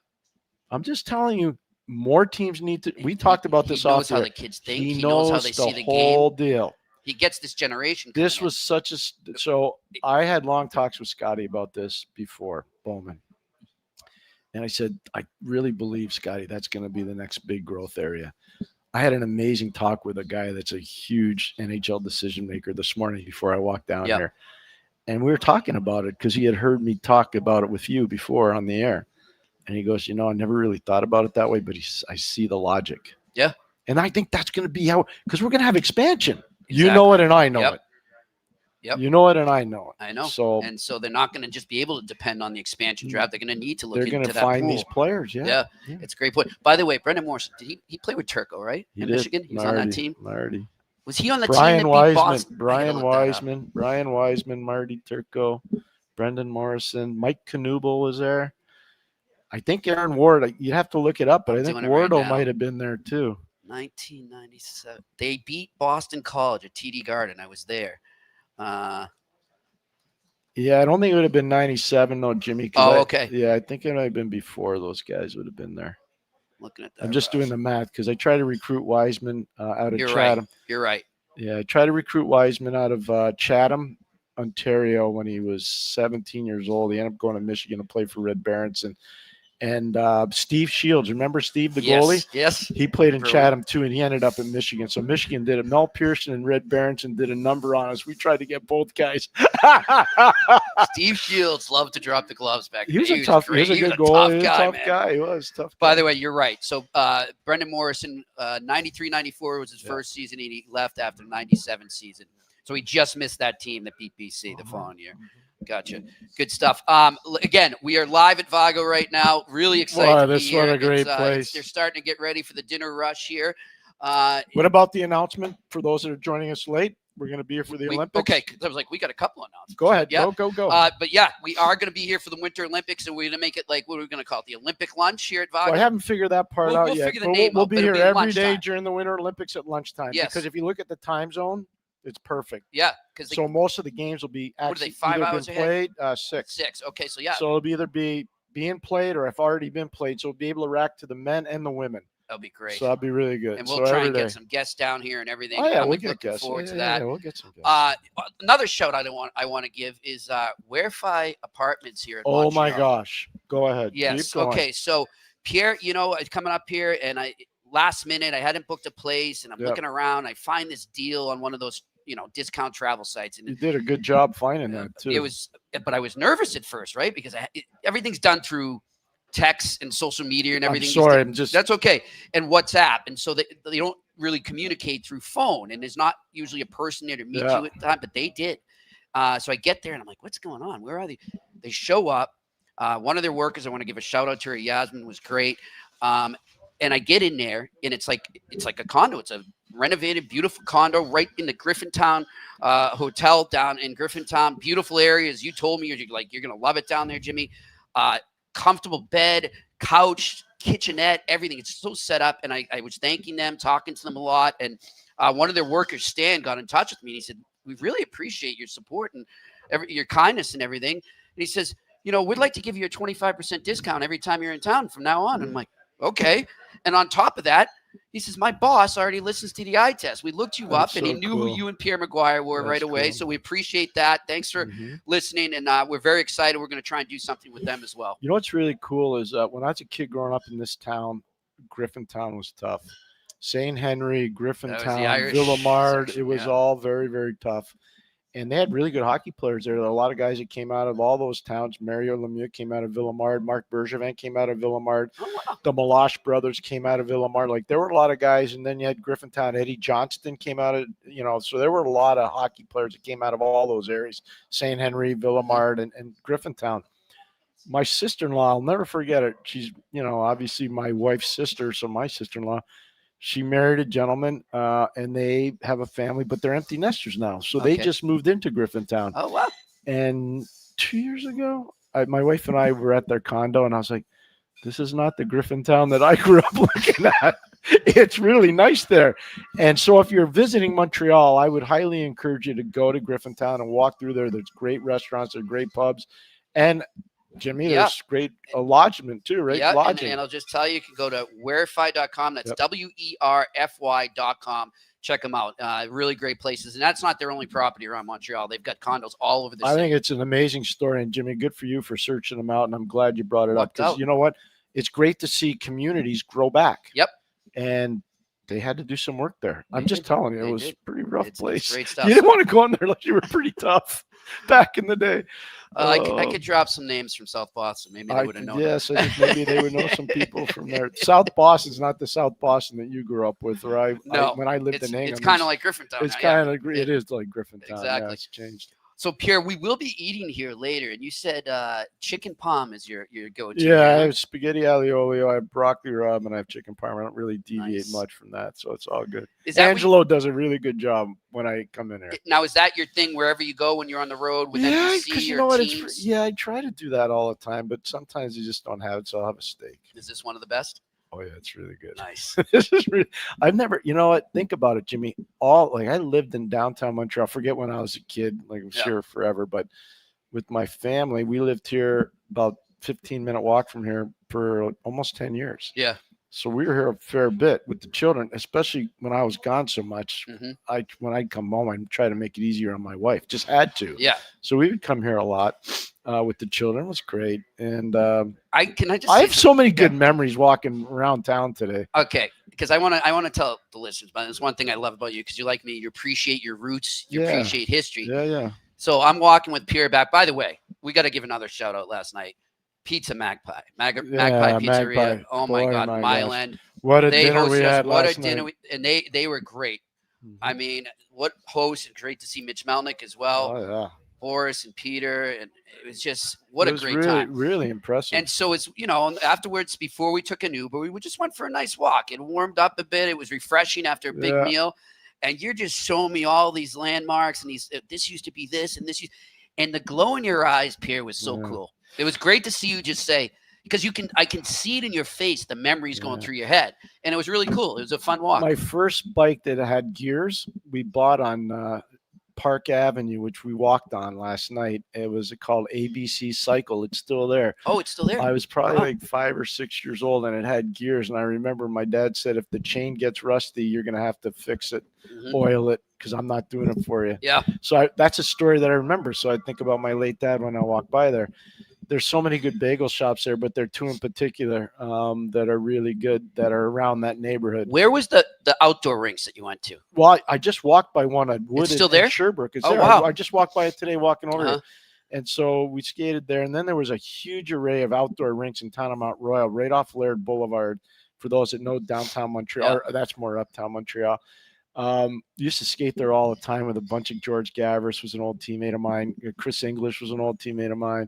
I'm just telling you, more teams need to. We talked about this. He knows how the kids think. He knows how they see the whole game. Deal. He gets this generation. This was such a. So I had long talks with Scotty about this before Bowman, and I said, I really believe, Scotty, that's going to be the next big growth area. I had an amazing talk with a guy that's a huge NHL decision maker this morning before I walked down here. And we were talking about it because he had heard me talk about it with you before on the air. And he goes, I never really thought about it that way, but I see the logic. Yeah. And I think that's going to be how, because we're going to have expansion. Exactly. You know it and I know it. Yep. You know it and I know it. I know. So they're not going to just be able to depend on the expansion draft. They're going to need to look into that pool. They're going to find these players. Yeah. It's a great point. By the way, Brendan Morrison, did he play with Turco, right? He in did. Michigan? He was on that team. Marty. Was he on the team that beat Boston? Brian Wiseman, Marty Turco, Brendan Morrison, Mike Knuble was there. I think Aaron Ward, you'd have to look it up, but I think Wardo might have been there too. 1997. They beat Boston College at TD Garden. I was there. Yeah, I don't think it would have been 97. No, Jimmy. Okay. I think it might have been before those guys would have been there. Looking at that. I'm just doing the math because I try to recruit Wiseman out of Chatham. You're right. Yeah, I tried to recruit Wiseman out of Chatham, Ontario when he was 17 years old. He ended up going to Michigan to play for Red Barons. And Steve Shields, remember Steve, the goalie? Yes. He played in Chatham too, and he ended up in Michigan. So Michigan did it. Mel Pearson and Red Berenson did a number on us. We tried to get both guys. Steve Shields loved to drop the gloves back then. He was a tough guy. He was a tough guy. By the way, you're right. So Brendan Morrison, 93-94 was his first season, and he left after the 97 season. So he just missed that team that beat BC the following year. Gotcha. Good stuff. Again, we are live at Vago right now. Really excited to be here. What a great place. They're starting to get ready for the dinner rush here. What about the announcement for those that are joining us late? We're going to be here for the Olympics. Okay, because I was like, we got a couple announcements. Go ahead. Yeah. Go. But yeah, we are going to be here for the Winter Olympics, and we're going to make it like, what are we going to call it? The Olympic lunch here at Vago? Well, I haven't figured that part out we'll yet. Figure the name we'll out, be here every day lunchtime. during the Winter Olympics at lunchtime. Yes. Because if you look at the time zone, it's perfect. Yeah. So most of the games will be actually 5 hours played. 6. 6. Okay, so yeah. So it'll either be being played or have already been played. So we'll be able to rack to the men and the women. That'll be great. So that'll be really good. And we'll try and get some guests down here and everything. Oh, yeah, I'm we'll get looking guests. forward to that. Yeah, we'll get some guests. Another shout I want to give is Ware-Fi Apartments here at Oh, Montreal. my gosh. Go ahead. Yes. Okay, so Pierre, coming up here, and last minute, I hadn't booked a place, and I'm looking around. I find this deal on one of those, discount travel sites. And you did a good job finding that too. But I was nervous at first, right? Because everything's done through text and social media and everything. That's okay. And WhatsApp. And so they don't really communicate through phone, and there's not usually a person there to meet you at the time, but they did. So I get there and I'm like, what's going on? Where are they? They show up. One of their workers, I want to give a shout out to her. Yasmin was great. And I get in there, and it's like a condo. It's a renovated, beautiful condo right in the Griffintown hotel down in Griffintown. Beautiful area, as you told me. You're gonna love it down there, Jimmy. Comfortable bed, couch, kitchenette, everything. It's so set up. And I was thanking them, talking to them a lot. And one of their workers, Stan, got in touch with me, and he said, "We really appreciate your support and your kindness and everything." And he says, "We'd like to give you a 25% discount every time you're in town from now on." And I'm like, okay. And on top of that, he says, "My boss already listens to the eye test. We looked you up, and he knew who you and Pierre McGuire were right away. Cool. So we appreciate that. Thanks for listening. And we're very excited. We're going to try and do something with them as well." What's really cool is when I was a kid growing up in this town, Griffintown was tough. St. Henry, Griffintown, Villemard, it was all very, very tough. And they had really good hockey players there. There were a lot of guys that came out of all those towns. Mario Lemieux came out of Villemard. Marc Bergevin came out of Villemard. Oh, wow. The Meloche brothers came out of Villemard. Like, there were a lot of guys. And then you had Griffintown. Eddie Johnston came out of, so there were a lot of hockey players that came out of all those areas. St. Henry, Villemard, and Griffintown. My sister-in-law, I'll never forget it. She's, obviously my wife's sister, so my sister-in-law. She married a gentleman, and they have a family, but they're empty nesters now. So they just moved into Griffintown. Oh, wow. And 2 years ago, my wife and I were at their condo, and I was like, this is not the Griffintown that I grew up looking at. It's really nice there. And so if you're visiting Montreal, I would highly encourage you to go to Griffintown and walk through there. There's great restaurants, there's great pubs. And Jimmy, there's great lodgement too, right? Yeah, lodging. And I'll just tell you, you can go to werify.com. That's WERFY.com. Check them out. Really great places. And that's not their only property around Montreal. They've got condos all over the city. I think it's an amazing story. And Jimmy, good for you for searching them out. And I'm glad you brought it up, because you know what? It's great to see communities grow back. Yep. And they had to do some work there. I'm just telling you, it was a pretty rough place. Great stuff. You didn't want to go in there unless you were pretty tough back in the day. I could drop some names from South Boston. Maybe they would have known. Yes, maybe they would know some people from there. South Boston is not the South Boston that you grew up with, or when I lived in Hingham. It's kind of like Griffintown. It's kind of it is like Griffintown. Exactly. Yeah, it's changed. So, Pierre, we will be eating here later, and you said chicken parm is your go-to. Yeah, I have spaghetti aliolio, I have broccoli rabe, and I have chicken parm. I don't really deviate much from that, so it's all good. Angelo does a really good job when I come in here. Now, is that your thing wherever you go when you're on the road with NBC or teams? I try to do that all the time, but sometimes you just don't have it, so I'll have a steak. Is this one of the best? Oh yeah, it's really good. Nice. This is really. I've never. Think about it, Jimmy. I lived in downtown Montreal. Forget when I was a kid. I was here forever. But with my family, we lived here about 15-minute walk from here for almost 10 years. Yeah. So we were here a fair bit with the children, especially when I was gone so much. Mm-hmm. When I'd come home, I'd try to make it easier on my wife. Just had to. Yeah. So we would come here a lot. With the children. It was great. And I have so many good memories walking around town today. Okay, because I want to tell the listeners, but there's one thing I love about you, because you're like me, you appreciate your roots, you appreciate history. Yeah. So I'm walking with Pierre back. By the way, we got to give another shout out last night. Pizza Magpie. Magpie Pizzeria. Magpie. Oh my God, Mile End. What a dinner we had last night. And they were great. Mm-hmm. I mean, what host, and great to see Mitch Melnick as well. Oh yeah. Boris and Peter, and it was just a great time. Really impressive. And so it's afterwards, before we took an Uber, we just went for a nice walk. It warmed up a bit. It was refreshing after a big meal. And you're just showing me all these landmarks, and this used to be this, and this, and the glow in your eyes, Pierre, was so cool. It was great to see you just say, because I can see it in your face, the memories going through your head, and it was really cool. It was a fun walk. My first bike that had gears, we bought on Park Avenue, which we walked on last night. It was called ABC Cycle. It's still there. Oh, it's still there. I was probably like 5 or 6 years old, and it had gears. And I remember my dad said, if the chain gets rusty, you're going to have to fix it, oil it, because I'm not doing it for you. Yeah. So that's a story that I remember. So I think about my late dad when I walk by there. there's so many good bagel shops there, but there are two in particular that are really good that are around that neighborhood. Where was the outdoor rinks that you went to? Well, I just walked by one at Wood. It's still there? Sherbrooke. It's Oh, there. wow. I just walked by it today walking over Uh-huh. here. And so we skated there. And then there was a huge array of outdoor rinks in town of Mount Royal, right off Laird Boulevard. For those that know downtown Montreal, that's more uptown Montreal. Used to skate there all the time with a bunch of George Gavris was an old teammate of mine. Chris English was an old teammate of mine.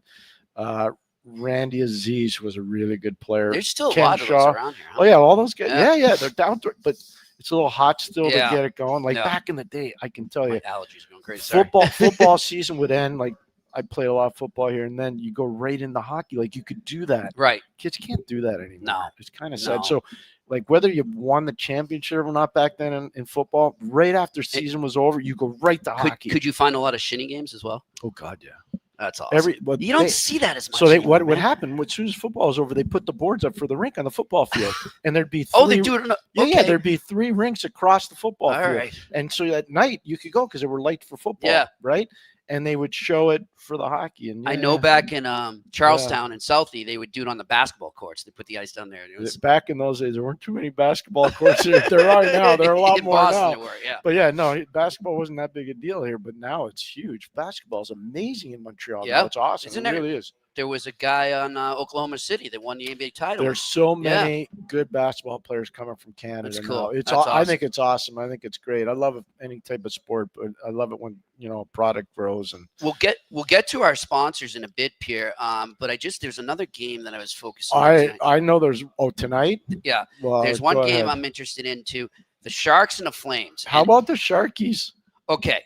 Randy Aziz was a really good player. There's still Ken a lot of Shaw. those around here. Huh? Oh, yeah, all those guys. Yeah. Yeah, they're outdoor, but it's a little hot still Yeah. to get it going. Like Yeah. back in the day, I can tell My you, allergies are going crazy. Sorry. football season would end. Like I played a lot of football here, and then you go right into hockey. Like you could do that. Right. Kids can't do that anymore. No. It's kind of No. sad. So, like whether you won the championship or not back then in football, right after season was over, you go right to hockey. Could you find a lot of shinny games as well? Oh God, yeah. That's awesome. You don't see that as much. So anymore, what man. would happen as soon as football was over? They put the boards up for the rink on the football field, and there'd be Oh, they do it. yeah, there'd be 3 rinks across the football All field. right. And so at night you could go because they were light for football. Yeah. Right. And they would show it for the hockey. And I know back in Charlestown and Southie, they would do it on the basketball courts. They put the ice down there. And it was back in those days, there weren't too many basketball courts here. There are now. There are a lot in more Boston now. there were, yeah. But yeah, no, basketball wasn't that big a deal here, but now it's huge. Basketball is amazing in Montreal. Yeah. Now. It's awesome. Isn't it there- really is. There was a guy on Oklahoma City that won the NBA title. There's so Yeah. many good basketball players coming from Canada. That's now. cool. It's That's I awesome. think it's awesome. I think it's great. I love any type of sport, but I love it when a product grows. And We'll get to our sponsors in a bit, Pierre. But there's another game that I was focusing on tonight. I know there's tonight. Yeah. Well, There's one go game ahead. I'm interested in too. The Sharks and the Flames. How And- about the Sharkies? okay?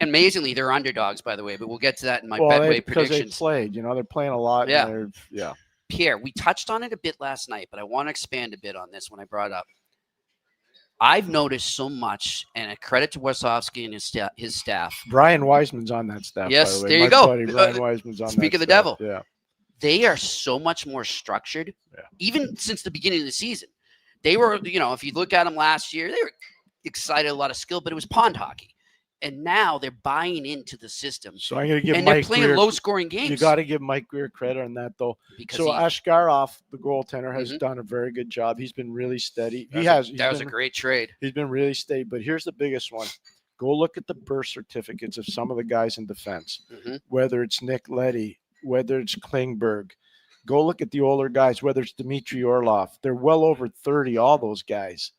Amazingly, they're underdogs, by the way, but we'll get to that in my Well, Betway because they predictions. played. They're playing a lot. Yeah. And yeah. Pierre, we touched on it a bit last night, but I want to expand a bit on this when I brought it up. I've noticed so much, and a credit to Wasowski and his staff. Brian Wiseman's on that staff. Yes, by the way. there you My go. buddy Brian Wiseman's on speak that of the staff. devil. Yeah. They are so much more structured, Yeah. even since the beginning of the season. They were, if you look at them last year, they were excited, a lot of skill, but it was pond hockey. And now they're buying into the system. So I'm going to give And they're Mike playing Greer, low-scoring games. you got to give Mike Greer credit on that, though. because So he- Ashkarov, the goaltender, has Mhm. done a very good job. He's been really steady. that He's was a been- great trade. He's been really steady. But here's the biggest one. Go look at the birth certificates of some of the guys in defense, Mhm. whether it's Nick Leddy, whether it's Klingberg. Go look at the older guys, whether it's Dmitry Orlov. They're well over 30, all those guys.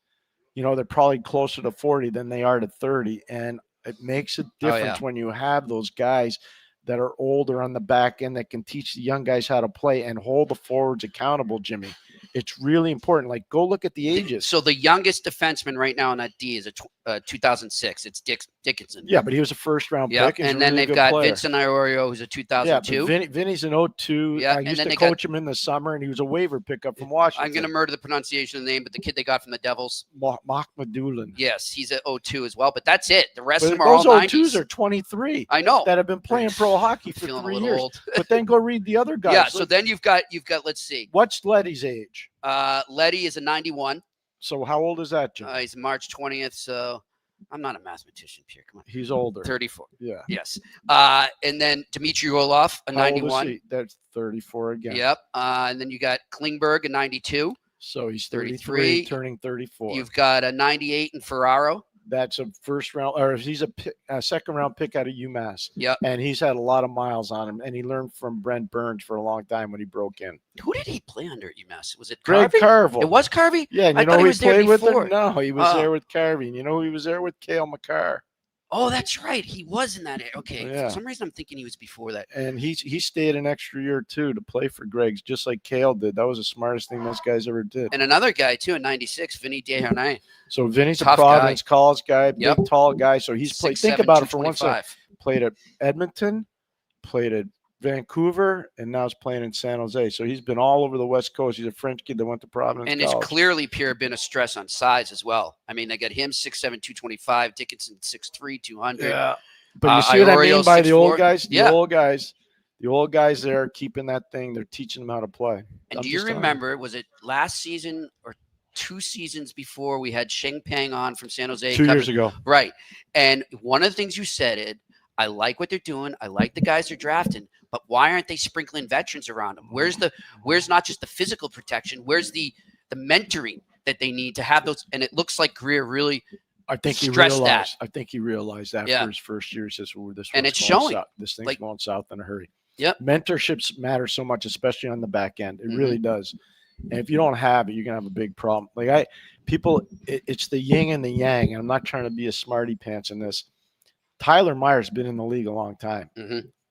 They're probably closer to 40 than they are to 30. And it makes a difference when you have those guys that are older on the back end that can teach the young guys how to play and hold the forwards accountable, Jimmy. It's really important. Like, go look at the ages. So the youngest defenseman right now on that D is a 2006. It's Dickinson. Yeah, but he was a first-round Yeah, pick. He's a and then really they've good got player. Vincent Iorio, who's a Yeah, 2002. but Vinny's an 02. Yeah, I and used then to they got- coach him in the summer, and he was a waiver pickup from Washington. I'm going to murder the pronunciation of the name, but the kid they got from the Devils, Mahmoudoulan. yes, he's at 02 as well. But that's it. The rest But of them are all those 90s. 02s are 23 I know. that have been playing pro hockey for Feeling a 3 little years. old. But then go read the other guys. Yeah. So Look, then you've got let's see. what's Letty's age? Letty is a 91. So how old is that, Jim? He's March 20th. So I'm not a mathematician, Pierre. Come on. He's older. 34. Yeah. Yes. And then Dmitry Orlov, a How old is 91. he? That's 34 again. Yep. And then you got Klingberg, a 92. So he's 33, 33, turning 34. You've got a 98 in Ferraro. That's a first round, or he's a second round pick out of UMass. Yep. And he's had a lot of miles on him, and he learned from Brent Burns for a long time when he broke in. Who did he play under at UMass? Was it Greg Carvey? Carville. It was Carvey? Yeah, and I you know thought he who was there played with before. him? No, he was Oh. there with Carvey. And you know who he was there with? Cale McCarr. Oh, that's right. He was in that. Okay. Yeah. For some reason, I'm thinking he was before that. And he stayed an extra year, too, to play for Greg's, just like Cale did. That was the smartest thing those guys ever did. And another guy, too, in 96, Vinny Desharnais. So Vinny's a Tough Providence College guy, big, Yep. tall guy. So he's played. Think 6'7", about it for one second. 225. Played at Edmonton, played at Vancouver, and now he's playing in San Jose. So he's been all over the West Coast. He's a French kid that went to Providence And it's College. clearly, Pierre, been a stress on size as well. I mean, they got him 6'7", 225, Dickinson 6'3", 200. Yeah. But you see what I Iorio, mean by the old 6'4"? guys? Yeah. The old guys there keeping that thing. They're teaching them how to play. And I'm do you just telling remember, was it last season or 2 seasons before we had Sheng Peng on from San Jose? 2 covered- years ago. Right. And one of the things you said, I like what they're doing. I like the guys they're drafting, but why aren't they sprinkling veterans around them? Where's not just the physical protection? Where's the mentoring that they need to have those? And it looks like Greer really I think he stressed realized. that. I think he realized after his first year, he says, "Oh, and it's showing. This thing's Like, going south in a hurry." Yep. Mentorships matter so much, especially on the back end. It really does. And if you don't have it, you're gonna have a big problem. Like it's the yin and the yang. And I'm not trying to be a smarty pants in this. Tyler Myers been in the league a long time.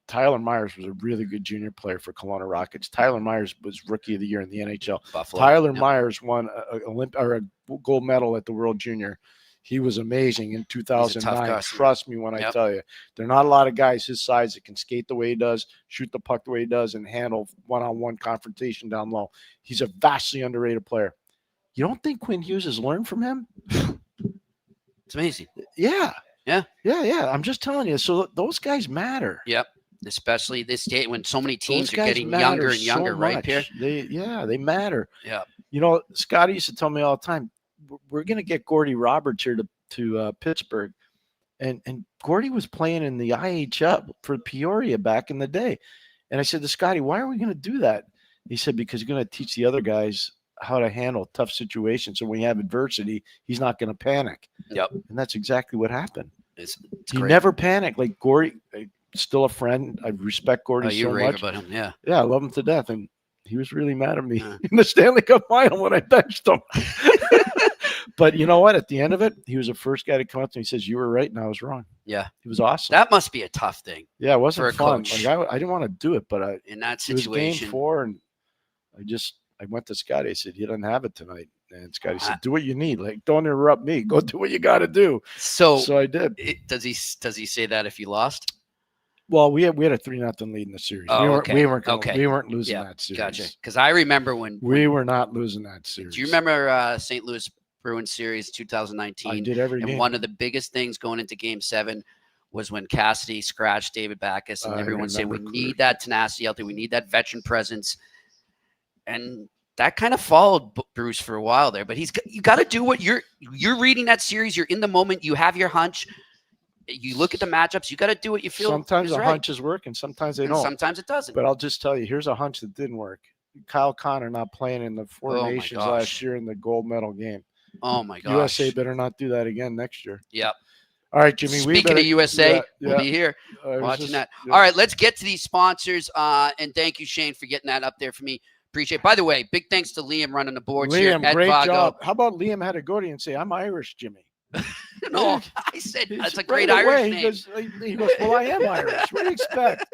Tyler Myers was a really good junior player for Kelowna Rockets. Tyler Myers was Rookie of the Year in the NHL. Buffalo. Tyler Myers won a gold medal at the World Junior. He was amazing in 2009. Trust me when I tell you. There are not a lot of guys his size that can skate the way he does, shoot the puck the way he does, and handle one-on-one confrontation down low. He's a vastly underrated player. You don't think Quinn Hughes has learned from him? It's amazing. Yeah. Yeah. I'm just telling you. So those guys matter. Yep. Especially this day when so many teams are getting younger and younger, right, Pierre? They matter. Yeah. You know, Scotty used to tell me all the time, we're going to get Gordy Roberts here to Pittsburgh. And Gordy was playing in the IHL for Peoria back in the day. And I said to Scotty, why are we going to do that? He said, because you're going to teach the other guys how to handle tough situations. So when you have adversity, he's not going to panic. Yep. And that's exactly what happened. It's he great. never panicked. Like Gordy, still a friend. I respect Gordy you so rave much. about him, yeah. Yeah, I love him to death. And he was really mad at me in the Stanley Cup final when I benched him. But you know what? At the end of it, he was the first guy to come up to me and he says, you were right and I was wrong. Yeah. It was awesome. That must be a tough thing. Yeah, it wasn't for a fun. coach. Like, I didn't want to do it, but in that it was situation. game 4, and I went to Scotty. I said, you don't have it tonight. And Scotty said, do what you need. Like, don't interrupt me. Go do what you got to do. So I did. Does he say that if you lost? Well, we had a 3-0 lead in the series. Oh, we weren't losing that series. Gotcha. Because I remember when we were not losing that series. Do you remember St. Louis Bruins series 2019? I did every game. And one of the biggest things going into Game 7 was when Cassidy scratched David Backes, and everyone saying we need that tenacity out there, we need that veteran presence, and that kind of followed Bruce for a while there. But you got to do what you're reading that series. You're in the moment. You have your hunch. You look at the matchups. You got to do what you feel. Sometimes the right. hunches work, and sometimes they don't. Sometimes it doesn't. But I'll just tell you, here's a hunch that didn't work. Kyle Connor not playing in the Four Nations last year in the gold medal game. Oh my gosh! USA better not do that again next year. Yep. All right, Jimmy. Speaking of USA, we'll be here watching that. Yeah. All right, let's get to these sponsors. And thank you, Shane, for getting that up there for me. Appreciate it. By the way, big thanks to Liam running the boards here at great Vago. job. How about Liam had to go to you and say, I'm Irish, Jimmy? No, I said that's a great Irish name. He goes, well, I am Irish. What do you expect?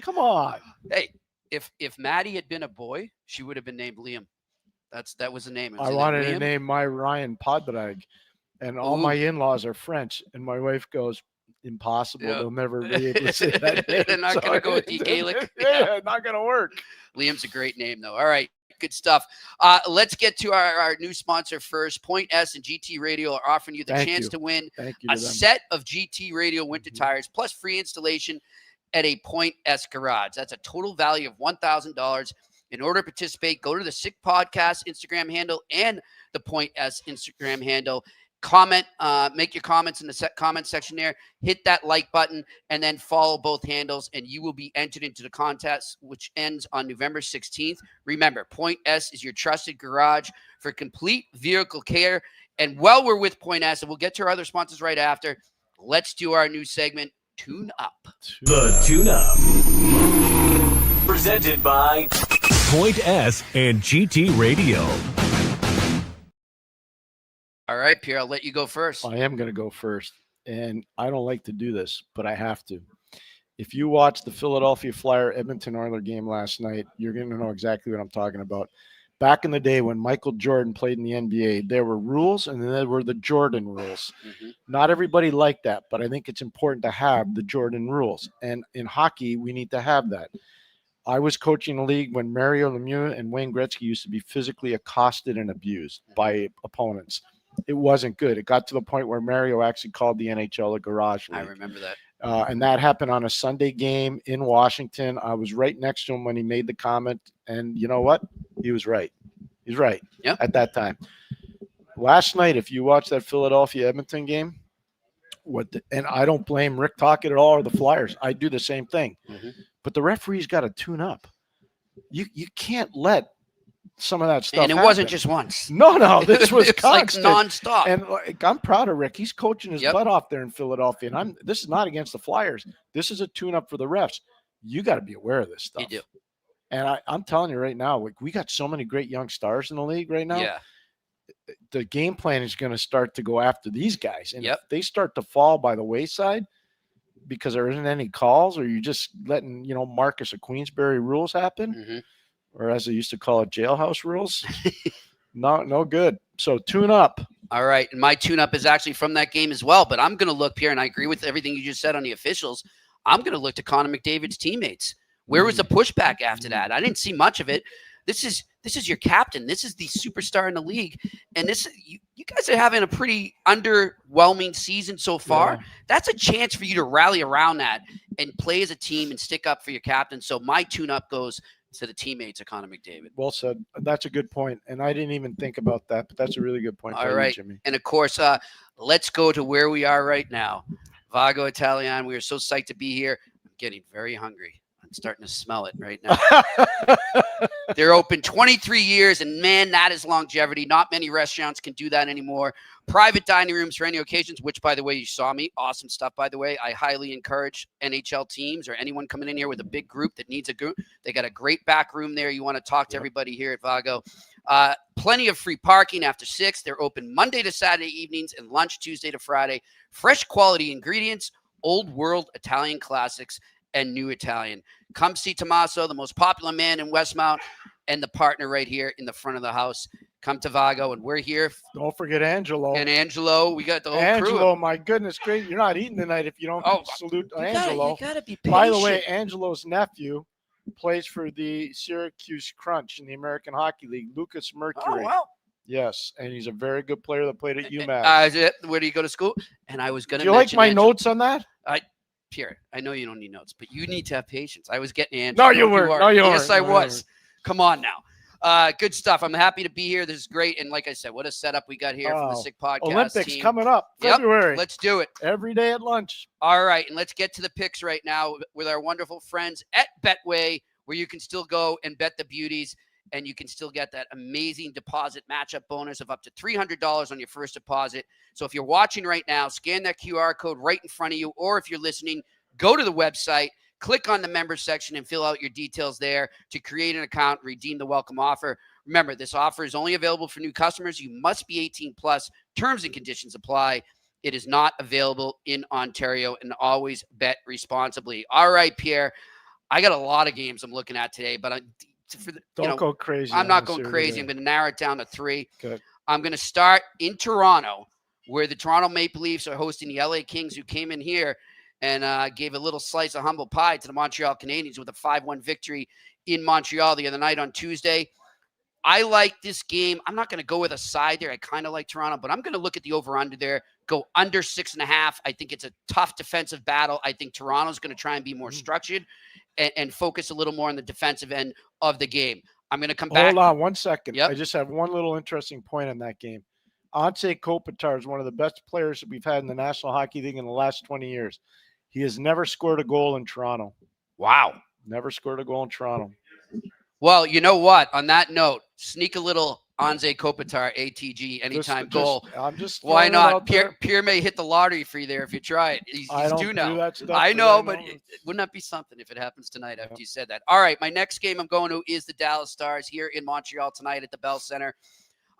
Come on. Hey, if Maddie had been a boy, she would have been named Liam. That was the name. I wanted to name my Ryan Podbrag, and all my in-laws are French, and my wife goes, impossible. Yeah. They'll never be able to say that name. They're not going to go with the Gaelic. Yeah, not going to work. Liam's a great name, though. All right. Good stuff. Let's get to our new sponsor first. Point S and GT Radio are offering you the chance to win a set of GT Radio winter tires plus free installation at a Point S garage. That's a total value of $1,000. In order to participate, go to the Sick Podcast Instagram handle and the Point S Instagram handle. Comment, make your comments in the comment section there. Hit that like button and then follow both handles, and you will be entered into the contest, which ends on November 16th. Remember, Point S is your trusted garage for complete vehicle care. And while we're with Point S, and we'll get to our other sponsors right after, let's do our new segment, Tune Up. The Tune Up. Presented by Point S and GT Radio. All right, Pierre, I'll let you go first. I am going to go first, and I don't like to do this, but I have to. If you watched the Philadelphia Flyer Edmonton Oilers game last night, you're going to know exactly what I'm talking about. Back in the day when Michael Jordan played in the NBA, there were rules, and then there were the Jordan rules. Mm-hmm. Not everybody liked that, but I think it's important to have the Jordan rules. And in hockey, we need to have that. I was coaching a league when Mario Lemieux and Wayne Gretzky used to be physically accosted and abused by opponents. It wasn't good. It got to the point where Mario actually called the NHL a garage league. I remember that. And that happened on a Sunday game in Washington. I was right next to him when he made the comment. And you know what? He was right. He's right at that time. Last night, if you watched that Philadelphia-Edmonton game, and I don't blame Rick Tocchet at all or the Flyers. I do the same thing. Mhm. But the referee's got to tune up. You can't let some of that stuff And it happen. wasn't just once. No, this was It's like constant. nonstop. And I'm proud of Rick. He's coaching his Yep. butt off there in Philadelphia. And this is not against the Flyers. This is a tune-up for the refs. You got to be aware of this stuff. You do. And I'm telling you right now, like, we got so many great young stars in the league right now. Yeah. The game plan is going to start to go after these guys. And Yep. if they start to fall by the wayside because there isn't any calls, or you're just letting, Marcus of Queensberry rules happen, Mhm. or as they used to call it, jailhouse rules, no good. So tune up. All right. And my tune-up is actually from that game as well. But I'm going to look, Pierre, and I agree with everything you just said on the officials. I'm going to look to Connor McDavid's teammates. Where was the pushback after that? I didn't see much of it. This is your captain. This is the superstar in the league. And you guys are having a pretty underwhelming season so far. Yeah. That's a chance for you to rally around that and play as a team and stick up for your captain. So my tune-up goes to the teammates of Connor McDavid. Well said. That's a good point. And I didn't even think about that, but that's a really good point. All right. Jimmy. And of course, let's go to where we are right now. Vago Italien. We are so psyched to be here. I'm getting very hungry. I'm starting to smell it right now. They're open 23 years, and man, that is longevity. Not many restaurants can do that anymore. Private dining rooms for any occasions, which, by the way, you saw me. Awesome stuff, by the way. I highly encourage NHL teams or anyone coming in here with a big group that needs a group. They got a great back room there. You want to talk to everybody here at Vago. Plenty of free parking after 6. They're open Monday to Saturday evenings and lunch Tuesday to Friday. Fresh quality ingredients, old world Italian classics, and new Italian. Come see Tommaso, the most popular man in Westmount, and the partner right here in the front of the house. Come to Vago, and we're here. Don't forget Angelo. And Angelo, we got the whole Angelo, crew. my goodness, great. You're not eating tonight if you don't salute Angelo. You gotta be patient. By the way, Angelo's nephew plays for the Syracuse Crunch in the American Hockey League, Lucas Mercury. Oh, wow. Yes, and he's a very good player that played at UMass. Where do you go to school? And I was going to Do you like my notes on that? Pierre, I know you don't need notes, but you need to have patience. I was getting Angelo. No, you weren't. No, you weren't. Yes, I was. Come on now. Good stuff. I'm happy to be here. This is great. And like I said, what a setup we got here from the Sick Podcast Olympics team. coming up, February. Let's do it. Every day at lunch. All right, and let's get to the picks right now with our wonderful friends at Betway, where you can still go and bet the beauties, and you can still get that amazing deposit matchup bonus of up to $300 on your first deposit. So if you're watching right now, scan that QR code right in front of you, or if you're listening, go to the website, click on the members section, and fill out your details there to create an account, redeem the welcome offer. Remember, this offer is only available for new customers. You must be 18 plus. Terms and conditions apply. It is not available in Ontario, and always bet responsibly. All right, Pierre, I got a lot of games I'm looking at today, but don't go crazy. I'm not going crazy. I'm going to narrow it down to 3. Good. I'm going to start in Toronto, where the Toronto Maple Leafs are hosting the LA Kings, who came in here and gave a little slice of humble pie to the Montreal Canadiens with a 5-1 victory in Montreal the other night on Tuesday. I like this game. I'm not going to go with a side there. I kind of like Toronto, but I'm going to look at the over-under there, go under 6.5. I think it's a tough defensive battle. I think Toronto's going to try and be more structured and focus a little more on the defensive end of the game. I'm going to come back. Hold on 1 second. Yep. I just have one little interesting point on that game. Anze Kopitar is one of the best players that we've had in the National Hockey League in the last 20 years. He has never scored a goal in Toronto. Wow. Never scored a goal in Toronto. Well, you know what? On that note, sneak a little Anze Kopitar ATG anytime goal. I'm just why not? Pierre may hit the lottery for you there if you try it. He's due now. I know, but wouldn't that be something if it happens tonight after you said that? All right, my next game I'm going to is the Dallas Stars here in Montreal tonight at the Bell Center.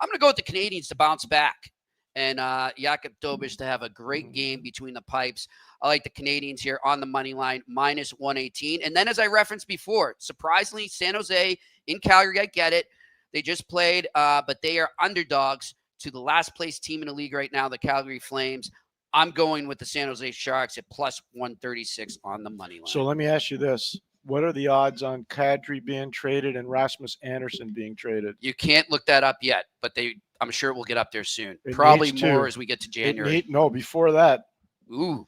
I'm going to go with the Canadiens to bounce back and Jakub Dobeš to have a great game between the pipes. I like the Canadiens here on the money line, minus 118. And then as I referenced before, surprisingly, San Jose in Calgary, I get it. They just played, but they are underdogs to the last place team in the league right now, the Calgary Flames. I'm going with the San Jose Sharks at plus 136 on the money line. So let me ask you this. What are the odds on Kadri being traded and Rasmus Andersson being traded? You can't look that up yet, but I'm sure it will get up there soon. Probably more as we get to January. No, before that. Ooh.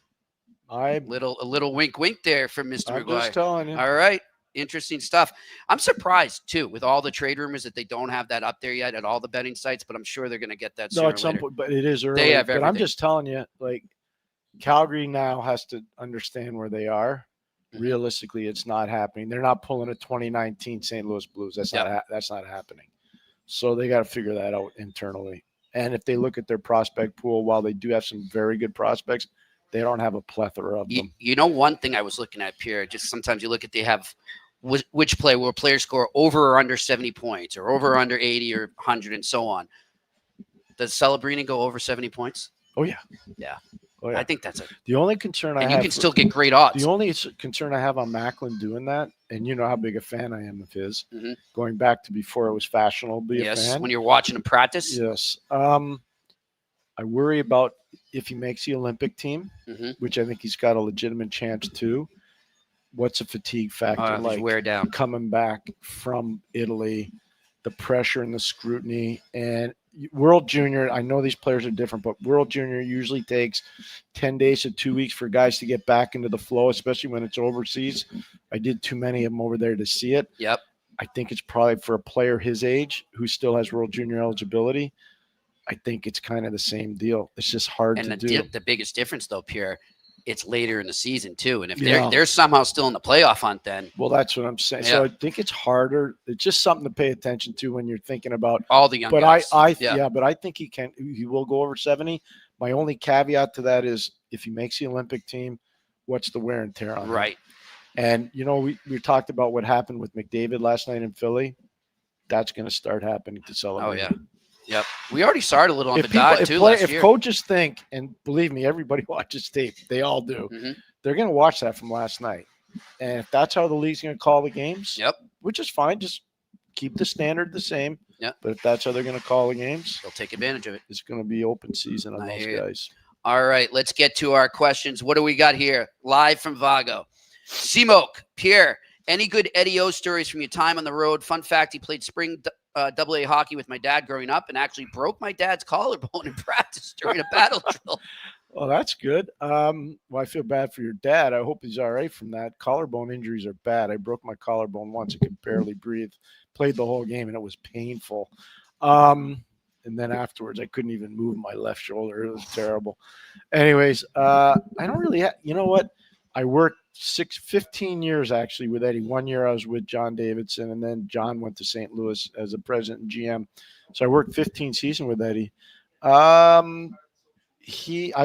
A little wink there from Mr. McGuire. I'm just telling you. All right. Interesting stuff. I'm surprised, too, with all the trade rumors that they don't have that up there yet at all the betting sites, but I'm sure they're going to get that soon. No, at some point, but it is early. They have everything. But I'm just telling you, like, Calgary now has to understand where they are. Realistically, it's not happening. They're not pulling a 2019 St. Louis Blues. That's not happening. So they got to figure that out internally. And if they look at their prospect pool, while they do have some very good prospects, they don't have a plethora of them. You know, one thing I was looking at, Pierre, just sometimes you look at, they have which play will players score over or under 70 points or over or under 80 or 100 and so on. Does Celebrini go over 70 points? Oh, yeah. Yeah. Oh, yeah. I think that's it. The only concern I have. And you can still get great odds. The only concern I have on Macklin doing that, and you know how big a fan I am of his, going back to before it was fashionable to be a fan. When you're watching him practice. Yes. I worry about if he makes the Olympic team, which I think he's got a legitimate chance to. What's a fatigue factor like? Wear down. Coming back from Italy, the pressure and the scrutiny, and World Junior, I know these players are different, but World Junior usually takes 10 days to 2 weeks for guys to get back into the flow, especially when it's overseas. I did too many of them over there to see it. Yep. I think it's probably for a player his age who still has World Junior eligibility. I think it's kind of the same deal. It's just hard to do. The biggest difference, though, Pierre, it's later in the season, too. And if they're somehow still in the playoff hunt, then. Well, that's what I'm saying. So I think it's harder. It's just something to pay attention to when you're thinking about all the young guys. But I think he will go over 70. My only caveat to that is if he makes the Olympic team, what's the wear and tear on him? Right. And, you know, we talked about what happened with McDavid last night in Philly. That's going to start happening to Sullivan. Oh, yeah. Yep. We already started a little on Bedard, too, last year. If coaches think, and believe me, everybody watches tape. They all do. They're going to watch that from last night. And if that's how the league's going to call the games, which is fine, just keep the standard the same. Yep. But if that's how they're going to call the games, they'll take advantage of it. It's going to be open season on those guys. All right, let's get to our questions. What do we got here? Live from Vago. Smoke, Pierre, any good Eddie O stories from your time on the road? Fun fact, he played spring AA hockey with my dad growing up and actually broke my dad's collarbone in practice during a battle drill. Well, that's good. Well, I feel bad for your dad. I hope he's all right from that. Collarbone injuries are bad. I broke my collarbone once. I could barely breathe. Played the whole game, and it was painful. And then afterwards, I couldn't even move my left shoulder. It was terrible. Anyways, I don't really have – you know what? I worked 15 years actually with Eddie. 1 year I was with John Davidson, and then John went to St. Louis as a president and GM. So I worked 15 seasons with Eddie. I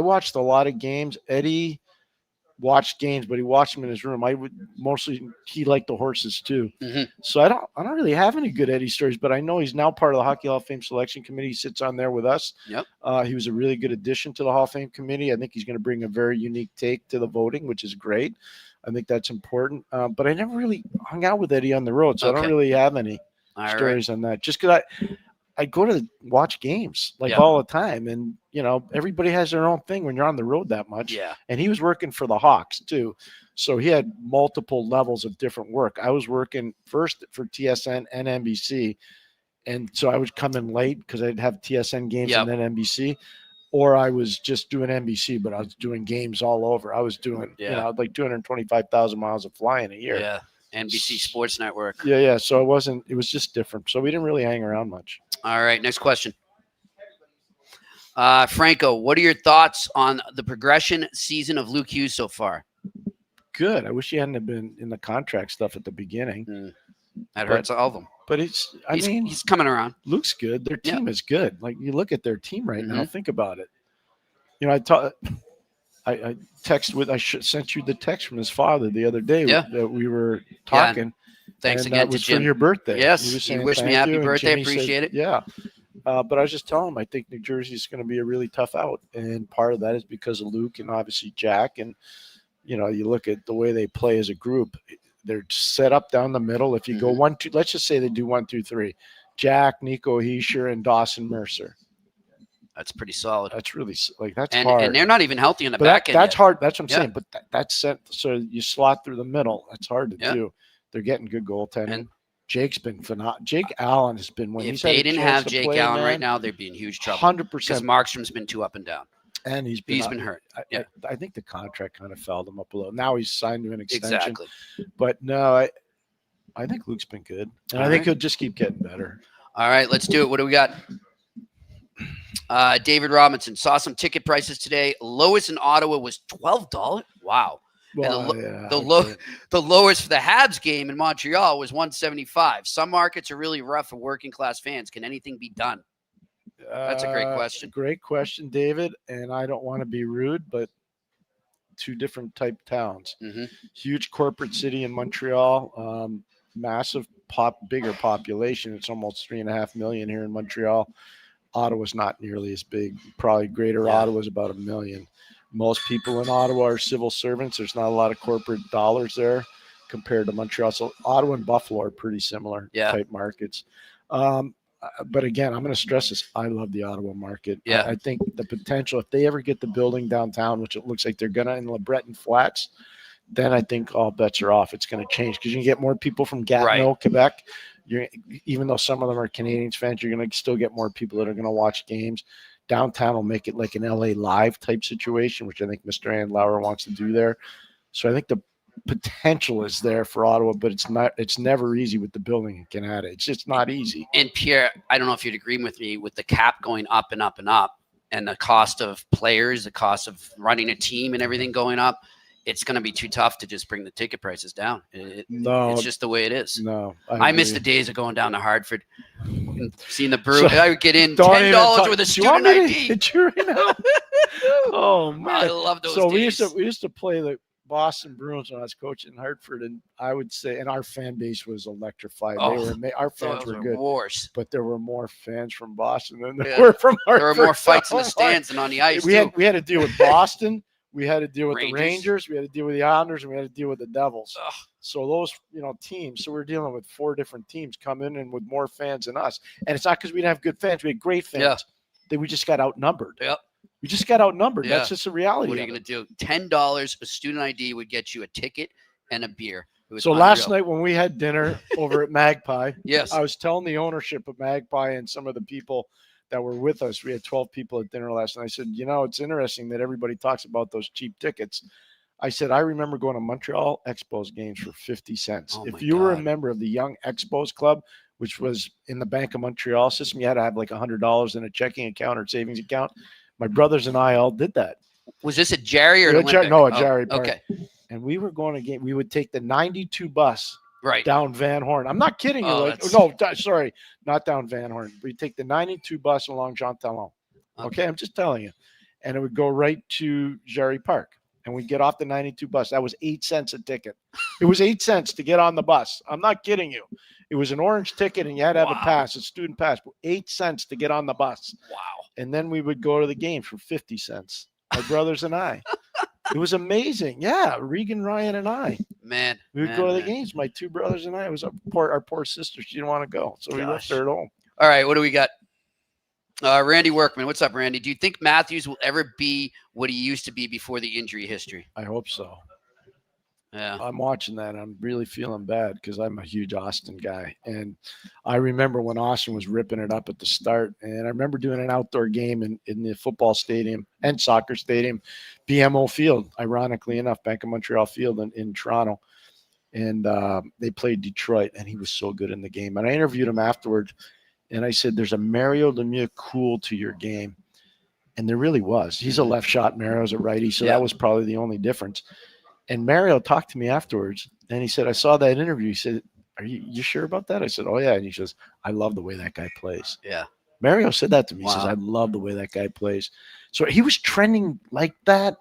watched a lot of games. Eddie watched games, but he watched them in his room. He liked the horses too. So I don't really have any good Eddie stories, but I know he's now part of the Hockey Hall of Fame selection committee. He sits on there with us. Yep. He was a really good addition to the Hall of Fame committee. I think he's going to bring a very unique take to the voting, which is great. I think that's important. But I never really hung out with Eddie on the road, so I don't really have any stories on that. Just because I go to watch games all the time, and you know everybody has their own thing when you're on the road that much. Yeah. And he was working for the Hawks too, so he had multiple levels of different work. I was working first for TSN and NBC, and so I would come in late because I'd have TSN games and then NBC, or I was just doing NBC, but I was doing games all over. I was doing like 225,000 miles of flying a year. Yeah. NBC Sports Network. Yeah. So it was just different. So we didn't really hang around much. All right. Next question. Franco, what are your thoughts on the progression season of Luke Hughes so far? Good. I wish he hadn't have been in the contract stuff at the beginning. That hurts all of them. But he's coming around. Luke's good. Their team is good. Like you look at their team right now, think about it. You know, I sent you the text from his father the other day that we were talking. Thanks again to Jim. For your birthday. Yes, he wished me happy birthday. Appreciate it. Yeah. But I was just telling him I think New Jersey is going to be a really tough out. And part of that is because of Luke and obviously Jack. And, you know, you look at the way they play as a group. They're set up down the middle. If you go 1, 2, let's just say they do 1, 2, 3. Jack, Nico Hischier, and Dawson Mercer. That's pretty solid. That's really that's hard. And they're not even healthy in the back end. That's hard. That's what I'm saying. But that's set. So you slot through the middle. That's hard to do. They're getting good goaltending. And Jake's been phenomenal. Jake Allen has been if they didn't have Jake Allen right now, they'd be in huge trouble. 100%. Because Markstrom's been too up and down. And he's been hurt. I think the contract kind of fouled him up a little. Now he's signed to an extension. Exactly. But no, I think Luke's been good. And I think he'll just keep getting better. All right, let's do it. What do we got? David Robinson, saw some ticket prices today. Lowest in Ottawa was $12. Wow. Well, The lowest for the Habs game in Montreal was $175. Some markets are really rough for working class fans. Can anything be done? That's a great question. Great question, David. And I don't want to be rude, but two different type towns. Mm-hmm. Huge corporate city in Montreal, massive bigger population. It's almost 3.5 million here in Montreal. Ottawa's not nearly as big. Probably greater Ottawa's about 1 million. Most people in Ottawa are civil servants. There's not a lot of corporate dollars there compared to Montreal. So Ottawa and Buffalo are pretty similar type markets. But again, I'm going to stress this. I love the Ottawa market. Yeah. I think the potential, if they ever get the building downtown, which it looks like they're going to in LeBreton Flats, then I think all bets are off. It's going to change because you can get more people from Gatineau, Quebec. Even though some of them are Canadiens fans, you're going to still get more people that are going to watch games. Downtown will make it like an LA Live type situation, which I think Mr. Andlauer wants to do there. So I think the potential is there for Ottawa, but it's never easy with the building in Canada. It's just not easy. And Pierre, I don't know if you'd agree with me with the cap going up and up and up and the cost of players, the cost of running a team and everything going up. It's going to be too tough to just bring the ticket prices down. It's just the way it is. No, I miss the days of going down to Hartford and seeing the brew. I would get in $10 with a student ID. Oh man, I love those days. we used to play the Boston Bruins when I was coaching in Hartford, and I would say, and our fan base was electrified. Our fans were good, but there were more fans from Boston than there were from Hartford. There were more fights in the stands than on the ice. We had to deal with Boston. We had to deal with the Rangers. We had to deal with the Islanders, and we had to deal with the Devils. Ugh. So those, teams. So we're dealing with 4 different teams coming in with more fans than us. And it's not because we didn't have good fans. We had great fans. Yeah. We just got outnumbered. Yep. We just got outnumbered. Yeah. That's just a reality. What are you going to do? $10 a student ID would get you a ticket and a beer. So last night when we had dinner over at Magpie, yes, I was telling the ownership of Magpie and some of the people that were with us. We had 12 people at dinner last night. I said, it's interesting that everybody talks about those cheap tickets. I said, I remember going to Montreal Expos games for 50 cents. If you were a member of the Young Expos Club, which was in the Bank of Montreal system, you had to have like $100 in a checking account or savings account. My brothers and I all did that. Was this a Jerry or an Olympic? No, a Jerry. Okay. And we were going to game. We would take the 92 bus down Van Horn. I'm not kidding you. Sorry, not down Van Horn. We take the 92 bus along Jean Talon. Okay, I'm just telling you. And it would go right to Jerry Park. And we'd get off the 92 bus. That was 8 cents a ticket. It was 8 cents to get on the bus. I'm not kidding you. It was an orange ticket, and you had to have a pass, a student pass. 8 cents to get on the bus. Wow. And then we would go to the game for 50 cents. My brothers and I. It was amazing. Yeah, Regan, Ryan, and I. Man. We would go to the games. My 2 brothers and I. It was our poor sister. She didn't want to go. So we left her at home. All right, what do we got? Randy Workman. What's up, Randy? Do you think Matthews will ever be what he used to be before the injury history? I hope so. Yeah. I'm watching that. I'm really feeling bad because I'm a huge Austin guy. And I remember when Austin was ripping it up at the start. And I remember doing an outdoor game in the football stadium and soccer stadium, BMO Field, ironically enough, Bank of Montreal Field in Toronto. And they played Detroit, and he was so good in the game. And I interviewed him afterwards, and I said, there's a Mario Lemieux cool to your game. And there really was. He's a left shot. Mario's a righty, so that was probably the only difference. And Mario talked to me afterwards, and he said, I saw that interview. He said, are you sure about that? I said, oh, yeah. And he says, I love the way that guy plays. Yeah. Mario said that to me. He says, I love the way that guy plays. So he was trending like that.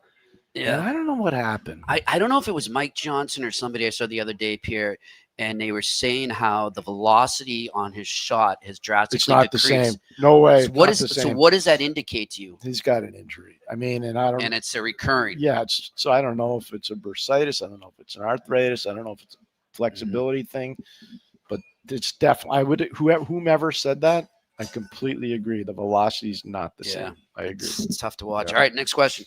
Yeah. And I don't know what happened. I don't know if it was Mike Johnson or somebody I saw the other day, Pierre, and they were saying how the velocity on his shot has drastically decreased. It's not the same. No way. So what does that indicate to you? He's got an injury. I mean, and it's a recurring. Yeah. So I don't know if it's a bursitis. I don't know if it's an arthritis. I don't know if it's a flexibility thing, but it's definitely, whomever said that, I completely agree. The velocity is not the same. I agree. It's tough to watch. All right. Next question.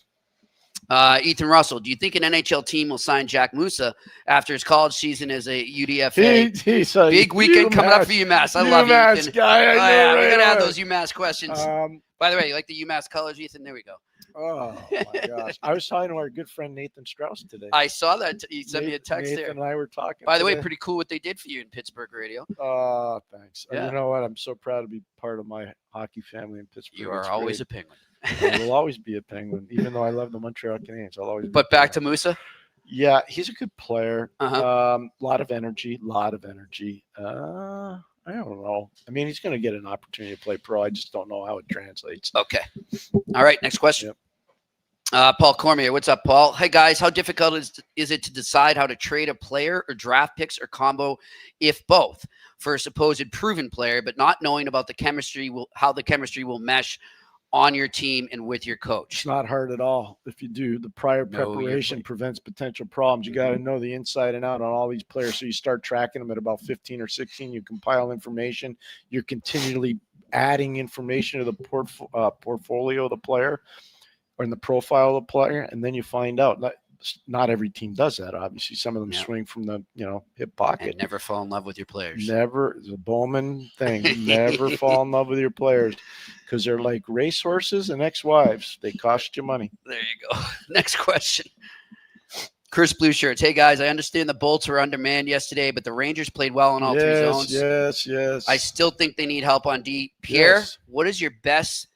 Ethan Russell, do you think an NHL team will sign Jack Musa after his college season as a UDFA? He's a big weekend coming up for UMass. I love you, Ethan. Guy, We're going to have those UMass questions. By the way, you like the UMass colors, Ethan? There we go. Oh my gosh! I was talking to our good friend Nathan Strauss today. I saw that. He sent me a text Nathan there. and I were talking. By the way, today. pretty cool what they did for you in Pittsburgh radio. Thanks. Yeah. You know what? I'm so proud to be part of my hockey family in Pittsburgh. You are It's always great. a Penguin. I will always be a Penguin, even though I love the Montreal Canadiens. I'll always. Be But a back Penguin. to Musa. Yeah, he's a good player. Uh-huh. Lot of energy. I don't know. I mean, he's going to get an opportunity to play pro. I just don't know how it translates. Okay. All right. Next question. Yep. Paul Cormier. What's up, Paul? Hey, guys. How difficult is it to decide how to trade a player or draft picks or combo, if both, for a supposed proven player, but not knowing about how the chemistry will mesh on your team and with your coach? It's not hard at all. If you do, the prior Know your preparation play. prevents potential problems. You got to know the inside and out on all these players. So you start tracking them at about 15 or 16. You compile information. You're continually adding information to the portfolio of the player or in the profile of the player. And then you find out that not every team does that. Obviously, some of them swing from the hip pocket. And never fall in love with your players. Never. It's a Bowman thing. Never fall in love with your players because they're like racehorses and ex-wives. They cost you money. There you go. Next question. Chris Blue Shirts. Hey, guys, I understand the Bolts were undermanned yesterday, but the Rangers played well in all three zones. Yes. I still think they need help on D. Pierre, Yes. what is your best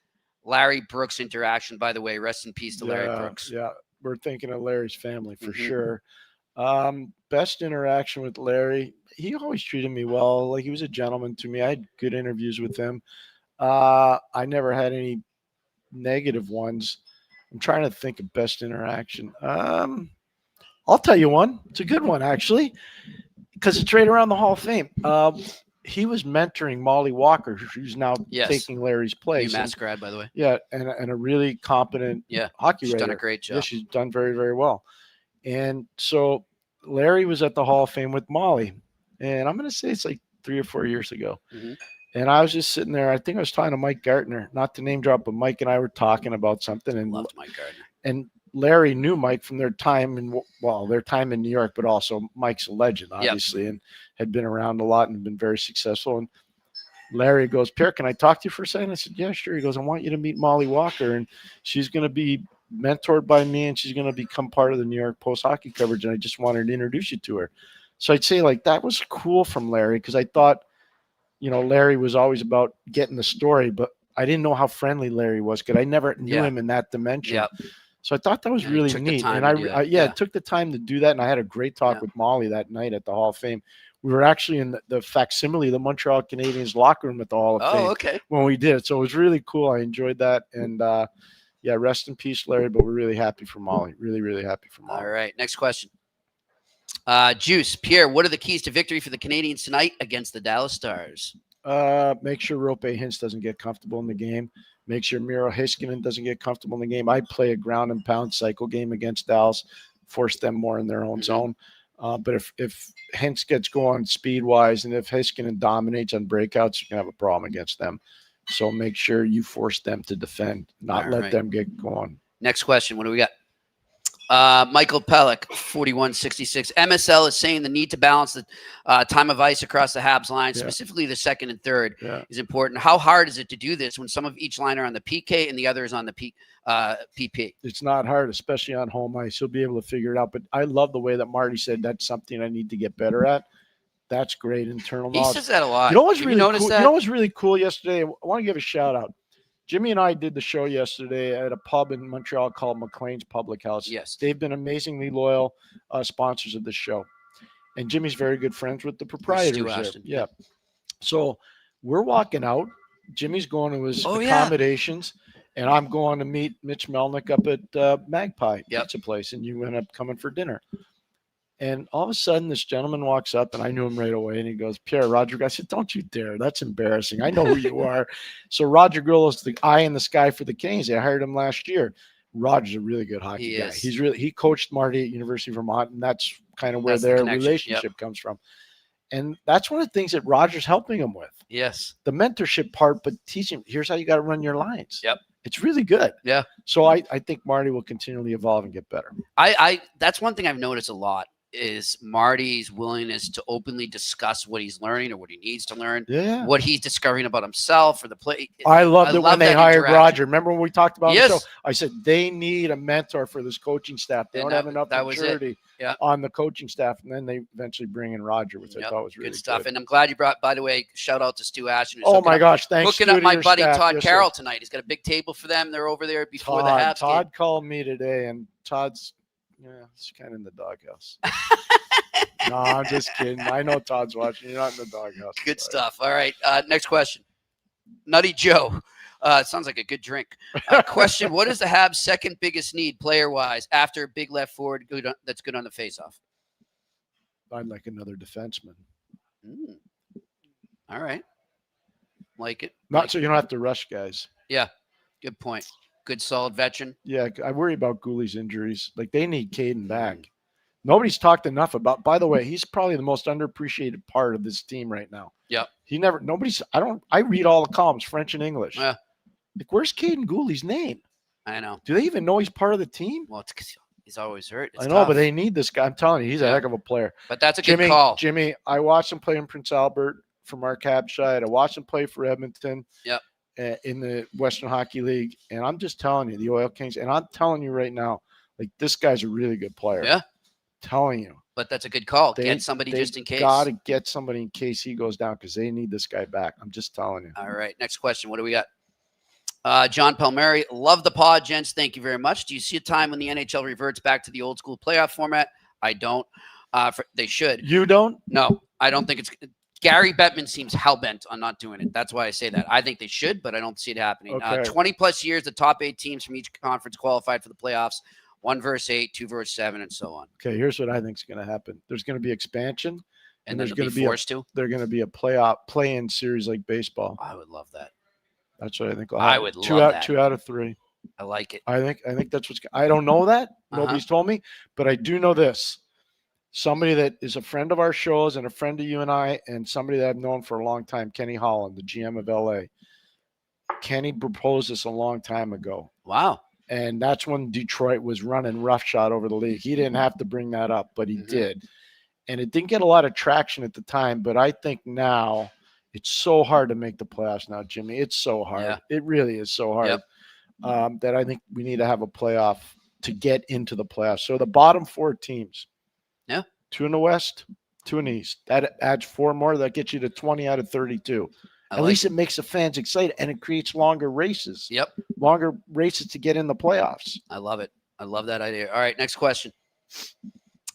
Larry Brooks interaction? By the way, rest in peace to Larry Brooks. Yeah, we're thinking of Larry's family for Mhm. sure. Best interaction with Larry. He always treated me well. Like, he was a gentleman to me. I had good interviews with him. I never had any negative ones. I'm trying to think of best interaction. I'll tell you one. It's a good one, actually, because it's right around the Hall of Fame. He was mentoring Molly Walker, who's now taking Larry's place. UMass grad, by the way. Yeah, and a really competent hockey She's writer. done a great job. Yeah, she's done very, very well. And so Larry was at the Hall of Fame with Molly, and I'm going to say it's like 3 or 4 years ago. Mhm. And I was just sitting there. I think I was talking to Mike Gartner, not to name drop, but Mike and I were talking about something. And Loved Mike Gardner. And Larry knew Mike from their time in New York, but also Mike's a legend, obviously, and had been around a lot and been very successful. And Larry goes, Pierre, can I talk to you for a second? I said, yeah, sure. He goes, I want you to meet Molly Walker, and she's going to be mentored by me, and she's going to become part of the New York Post hockey coverage, and I just wanted to introduce you to her. So I'd say, like, that was cool from Larry, because I thought, Larry was always about getting the story, but I didn't know how friendly Larry was, because I never knew him in that dimension. Yep. So I thought that was really neat. And I took the time to do that. And I had a great talk with Molly that night at the Hall of Fame. We were actually in the facsimile of the Montreal Canadiens locker room at the Hall of Fame. Okay. When we did it. So it was really cool. I enjoyed that. And rest in peace, Larry. But we're really happy for Molly. Really, really happy for Molly. All right. Next question. Juice. Pierre, what are the keys to victory for the Canadiens tonight against the Dallas Stars? Make sure Rope Hintz doesn't get comfortable in the game. Make sure Miro Heiskanen doesn't get comfortable in the game. I play a ground and pound cycle game against Dallas, force them more in their own zone. But if Hintz gets going speed-wise, and if Heiskanen dominates on breakouts, you can have a problem against them. So make sure you force them to defend, not let them get going. Next question. What do we got? Michael Pellick, 4166. MSL is saying the need to balance the time of ice across the Habs line, specifically the second and third, is important. How hard is it to do this when some of each line are on the PK and the other is on the PP? It's not hard, especially on home ice. He'll be able to figure it out. But I love the way that Marty said that's something I need to get better at. That's great internal knowledge. He says that a lot. You know what's really cool? That? You know what's really cool yesterday? I want to give a shout out. Jimmy and I did the show yesterday at a pub in Montreal called McLean's Public House. Yes. They've been amazingly loyal sponsors of the show. And Jimmy's very good friends with the proprietors there. Yeah. So we're walking out. Jimmy's going to his accommodations, and I'm going to meet Mitch Melnick up at Magpie Pizza Place, and you end up coming for dinner. And all of a sudden, this gentleman walks up, and I knew him right away. And he goes, Pierre, Roger. I said, don't you dare. That's embarrassing. I know who you are. So Roger Grillo's the eye in the sky for the Canadiens. I hired him last year. Roger's a really good hockey guy. He coached Marty at University of Vermont, and that's kind of where their relationship comes from. And that's one of the things that Roger's helping him with. Yes. The mentorship part, but teaching, here's how you got to run your lines. Yep. It's really good. Yeah. So I think Marty will continually evolve and get better. I that's one thing I've noticed a lot is Marty's willingness to openly discuss what he's learning or what he needs to learn, Yeah. what he's discovering about himself or the play. I loved it when they that hired interaction. Roger. Remember when we talked about Yes. the show? I said they need a mentor for this coaching staff. They And don't have enough that was it. maturity Yeah. on the coaching staff. And then they eventually bring in Roger, which I thought was really good stuff. good. And I'm glad you brought, by the way, shout out to Stu Ashton. Oh my gosh, thanks. Hooking up my buddy Todd Yes, Carroll sir. tonight. He's got a big table for them. They're over there before Todd, the Habs Todd game. called me today, and Todd's he's kind of in the doghouse. No, I'm just kidding. I know Todd's watching. You're not in the doghouse. Good stuff. All right. Next question. Nutty Joe. Sounds like a good drink. Question: what is the Habs' second biggest need, player-wise, after a big left forward that's good on the faceoff? I'd like another defenseman. All right. Like it. Not so you don't have to rush guys. Yeah. Good point. Good, solid veteran. Yeah, I worry about Gooley's injuries. Like, they need Caden back. Nobody's talked enough about. By the way, he's probably the most underappreciated part of this team right now. Yeah. I read all the columns, French and English. Yeah. Like, where's Caden Gooley's name? I know. Do they even know he's part of the team? Well, it's 'cause he's always hurt. It's I know, tough. but they need this guy. I'm telling you, he's a heck of a player. But that's a good call. Jimmy, I watched him play in Prince Albert from our Habs side. I watched him play for Edmonton. Yep. In the Western Hockey League. And I'm just telling you, the Oil Kings, and I'm telling you right now, like, this guy's a really good player. Yeah. Telling you. But that's a good call. Get somebody just in case. Got to get somebody in case he goes down because they need this guy back. I'm just telling you. All right. Next question. What do we got? John Palmieri. Love the pod, gents. Thank you very much. Do you see a time when the NHL reverts back to the old school playoff format? I don't. They should. You don't? No, I don't think it's – Gary Bettman seems hell-bent on not doing it. That's why I say that. I think they should, but I don't see it happening. Okay. 20-plus years, the top 8 teams from each conference qualified for the playoffs. 1 versus 8, 2 versus 7, and so on. Okay, here's what I think is going to happen. There's going to be expansion, And there's then going they'll to be forced to? They're going to be a play-in series like baseball. I would love that. That's what I think. I would love that. 2 out of 3. I like it. I think that's what's. I don't know that. Nobody's told me, but I do know this. Somebody that is a friend of our shows and a friend of you and I, and somebody that I've known for a long time, Kenny Holland, the GM of LA. Kenny proposed this a long time ago. Wow. And that's when Detroit was running roughshod over the league. He didn't have to bring that up, but he did. And it didn't get a lot of traction at the time, but I think now it's so hard to make the playoffs now, Jimmy. It's so hard. Yeah. It really is so hard that I think we need to have a playoff to get into the playoffs. So the bottom 4 teams. Yeah. 2 in the West, 2 in the East. That adds 4 more. That gets you to 20 out of 32. At least it makes the fans excited, and it creates longer races. Yep. Longer races to get in the playoffs. I love it. I love that idea. All right, next question.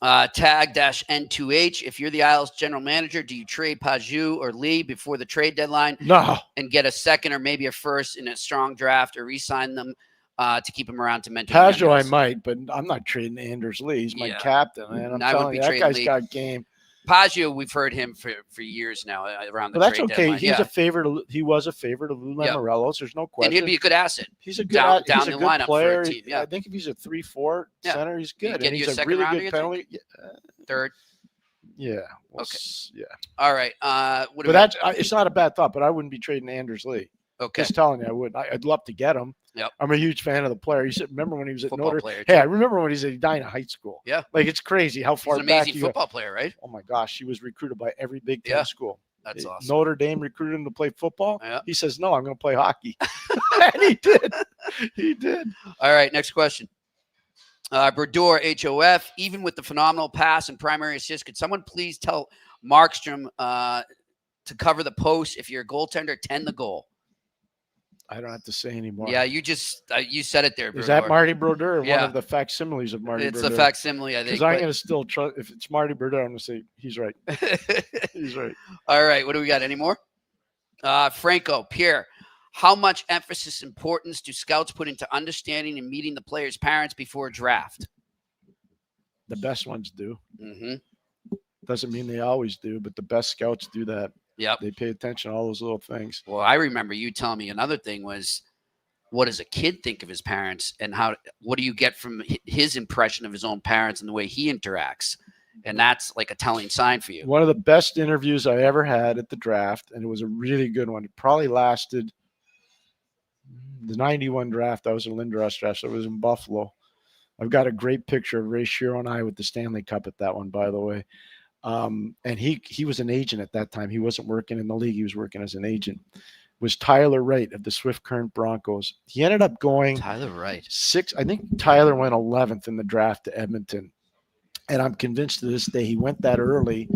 Tag-N2H. If you're the Isles general manager, do you trade Paju or Lee before the trade deadline? No. And get a second or maybe a first in a strong draft or re-sign them to keep them around to mentor? Paju I might, but I'm not trading Anders Lee. He's my captain, man. I'm I would telling be you, that trading guy's Lee. got game. Paju, we've heard him for years now around the But that's trade okay. deadline. He's a favorite. He was a favorite of Lou Lamoriello's. There's no And question. he'd be a good asset. He's a good down he's the a good lineup player. for a team. Yeah. I think if he's a 3-4 center, he's good. get And you he's a a second really rounder, good you penalty. Third. Yeah. Okay. Yeah. All right. But that's it's not a bad thought. But I wouldn't be trading Anders Lee. Okay. Just telling you, I wouldn't. I'd love to get him. Yep. I'm a huge fan of the player. Remember when he was at Football Notre? player, Hey, too. I remember when he was at Edina High School. Yeah. Like, it's crazy how He's far an back amazing you go. football player, right? Oh my gosh, he was recruited by every Big Ten school. That's awesome. Notre Dame recruited him to play football. Yeah. He says, "No, I'm going to play hockey," and he did. He did. All right, next question. Brodeur, HOF, even with the phenomenal pass and primary assist, could someone please tell Markstrom to cover the post if you're a goaltender, tend the goal? I don't have to say anymore. Yeah, you just you said it there, Brodeur. Is that Marty Brodeur or Yeah. one of the facsimiles of Marty It's Brodeur? the facsimile, I think. Because I'm going to still trust. If it's Marty Brodeur, I'm going to say he's right. but- He's right. All right, what do we got? Any more? Franco, Pierre, how much emphasis, importance do scouts put into understanding and meeting the players' parents before draft? The best ones do. Mm-hmm. Doesn't mean they always do, but the best scouts do that. Yep. They pay attention to all those little things. Well, I remember you telling me another thing was, what does a kid think of his parents, and what do you get from his impression of his own parents and the way he interacts? And that's like a telling sign for you. One of the best interviews I ever had at the draft, and it was a really good one. It probably lasted the 91 draft. That was a Lindros draft. So it was in Buffalo. I've got a great picture of Ray Shero and I with the Stanley Cup at that one, by the way. And he was an agent at that time. He wasn't working in the league. He was working as an agent. Was Tyler Wright of the Swift Current Broncos. He ended up going Tyler Wright. I think Tyler went 11th in the draft to Edmonton. And I'm convinced to this day he went that early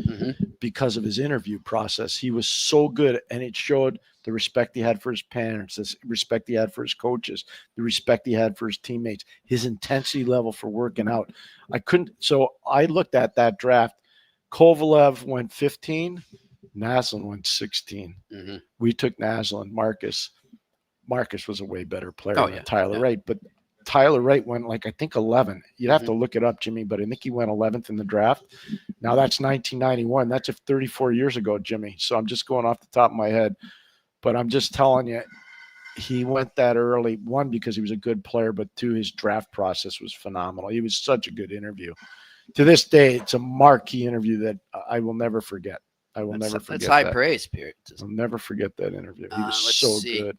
because of his interview process. He was so good, and it showed the respect he had for his parents, the respect he had for his coaches, the respect he had for his teammates, his intensity level for working out. So I looked at that draft. Kovalev went 15. Naslund went 16. We took Naslund. Marcus was a way better player than Tyler Wright, but Tyler Wright went I think 11. You'd have to look it up, Jimmy, but I think he went 11th in the draft. Now that's 1991. That's 34 years ago, Jimmy. So I'm just going off the top of my head, but I'm just telling you, he went that early. One, because he was a good player, but two, his draft process was phenomenal. He was such a good interview. To this day, it's a marquee interview that I will never forget. Never forget. That's high praise, Pierre. I'll never forget that interview. He was so good.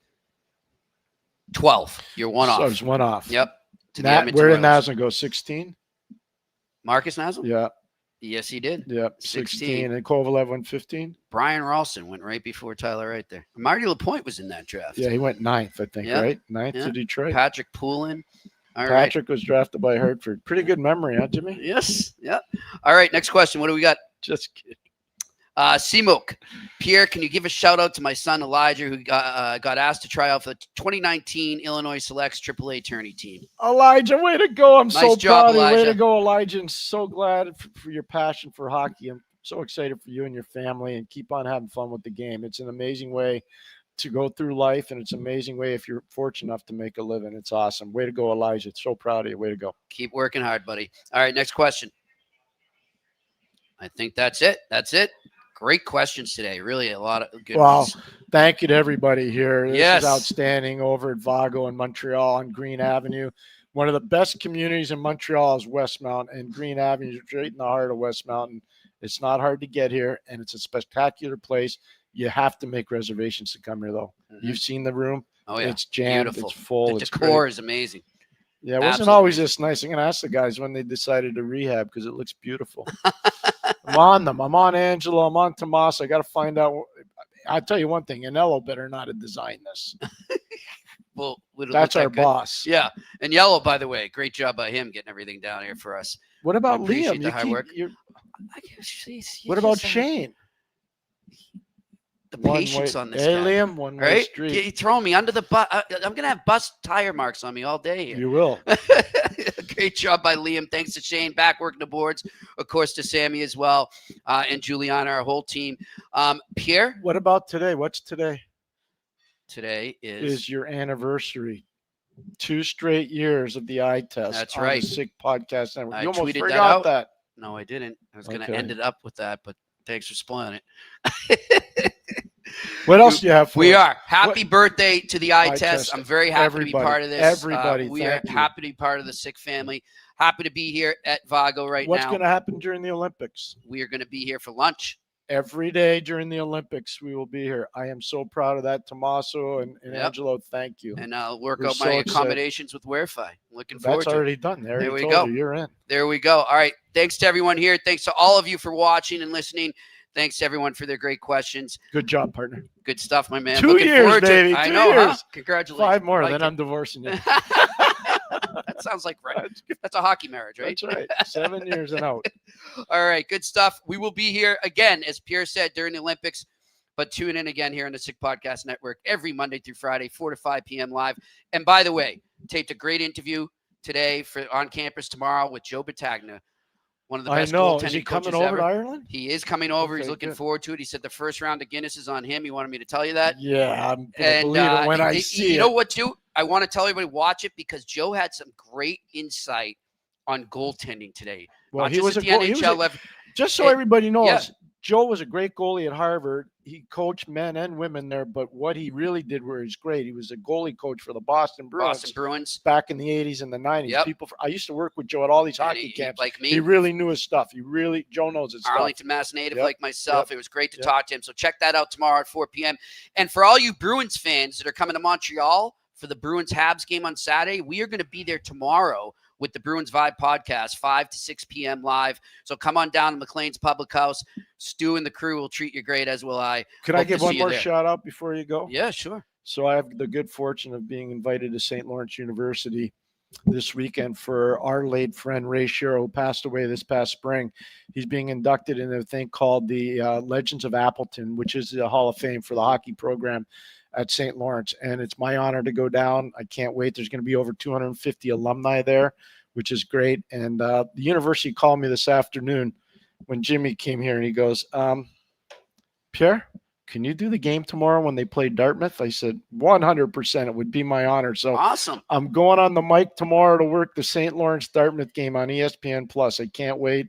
12. You're one off. So I was one off. Yep. Where did Naslund go? 16? Marcus Naslund? Yeah. Yes, he did. Yep. 16. And Kovalev went 15? Brian Ralston went right before Tyler right there. Marty LaPointe was in that draft. Yeah, he went 9th, I think, right? 9th to Detroit. Patrick Poulin. Patrick was drafted by Hartford. Pretty good memory, huh, Jimmy? Yes. Yeah. All right. Next question. What do we got? Just kidding. Simok. Pierre, can you give a shout out to my son Elijah, who got asked to try out for the 2019 Illinois Selects AAA tourney team? Elijah, way to go. I'm so proud of you. Way to go, Elijah. I'm so glad for your passion for hockey. I'm so excited for you and your family, and keep on having fun with the game. It's an amazing way to go through life, and it's an amazing way if you're fortunate enough to make a living. It's awesome. Way to go, Elijah. So proud of you. Way to go. Keep working hard, buddy. All right, next question. I think that's it. Great questions today. Really a lot of good ones. Thank you to everybody here. This is Yes. outstanding over at Vago in Montreal on Green Avenue. One of the best communities in Montreal is Westmount, and Green Avenue is right in the heart of Westmount. It's not hard to get here, and it's a spectacular place. You have to make reservations to come here, though. You've seen the room. Oh, yeah. It's jammed. Beautiful. It's full. The decor is amazing. Yeah, it wasn't Absolutely. always this nice. I'm going to ask the guys when they decided to rehab because it looks beautiful. I'm on them. I'm on Angelo. I'm on Tomas. I got to find out. I'll tell you one thing. Anello better not have designed this. Well, that's our boss. Yeah. And Yellow, by the way, great job by him getting everything down here for us. What about appreciate Liam? the hard work. What about Shane? The patience on this guy. Hey, Liam, one-way right? street. You're throwing me under the bus. I'm going to have bus tire marks on me all day here. You will. Great job by Liam. Thanks to Shane, back working the boards. Of course, to Sammy as well, and Juliana, our whole team. Pierre? What about today? What's today? Today is your anniversary. 2 straight years of the eye test. That's on right. The Sick Podcast Network. I You almost tweeted forgot that. No, I didn't. I was going to Okay. end it up with that, but thanks for spoiling it. What else do you have for We us? are. Happy birthday to the eye test. I'm very happy to be Everybody. part of this. Everybody, we are thank you. happy to be part of the Sick family. Happy to be here at Vago right What's now. going to happen during the Olympics? We are going to be here for lunch. Every day during the Olympics, we will be here. I am so proud of that. Tommaso and Yep. Angelo, thank you. And I'll work We're out so my excited. accommodations with Wi-Fi. Looking forward That's to it. already done. There we you go. You're in. There we go. All right. Thanks to everyone here. Thanks to all of you for watching and listening. Thanks to everyone for their great questions. Good job, partner. Good stuff, my man. 2 Looking years, forward to it. baby. I 2 know, huh? years. Congratulations. 5 more, Like then it. I'm divorcing you. That sounds like right. That's a hockey marriage, right? That's right. 7 years and out. All right, good stuff. We will be here again, as Pierre said, during the Olympics. But tune in again here on the Sick Podcast Network every Monday through Friday, 4 to 5 p.m. live. And by the way, taped a great interview today for On Campus tomorrow with Joe Battaglia, one of the best goaltending Is he coaches coming over ever. to Ireland? He is coming over. He's Okay, looking good. forward to it. He said the first round of Guinness is on him. He wanted me to tell you that. Yeah, I'm going to And believe it when I you see know it. what, too? I want to tell everybody, watch it because Joe had some great insight on goaltending today. Well, Not he just was at a the goal- he was NHL a- level. Just so It- everybody knows, yeah. Joe was a great goalie at Harvard. He coached men and women there, but what he really did where he's great, he was a goalie coach for the Boston Bruins, Boston Bruins. back in the 80s and the 90s. Yep. I used to work with Joe at all these And hockey he- camps. like me. He really knew his stuff. Joe knows his stuff. Arlington, Mass native Yep. like myself. Yep. It was great to Yep. talk to him. So check that out tomorrow at 4 p.m. And for all you Bruins fans that are coming to Montreal for the Bruins Habs game on Saturday, we are going to be there tomorrow with the Bruins Vibe podcast, 5 to 6 p.m. live. So come on down to McLean's Public House. Stu and the crew will treat you great, as will I. Could Hope I give to one see you more there. shout out before you go? Yeah, sure. So I have the good fortune of being invited to St. Lawrence University this weekend for our late friend Ray Shero, who passed away this past spring. He's being inducted in a thing called the Legends of Appleton, which is the Hall of Fame for the hockey program at St. Lawrence. And it's my honor to go down. I can't wait. There's going to be over 250 alumni there, which is great. And the university called me this afternoon when Jimmy came here, and he goes, Pierre, can you do the game tomorrow when they play Dartmouth? I said, 100%. It would be my honor. So Awesome. I'm going on the mic tomorrow to work the St. Lawrence Dartmouth game on ESPN Plus. I can't wait.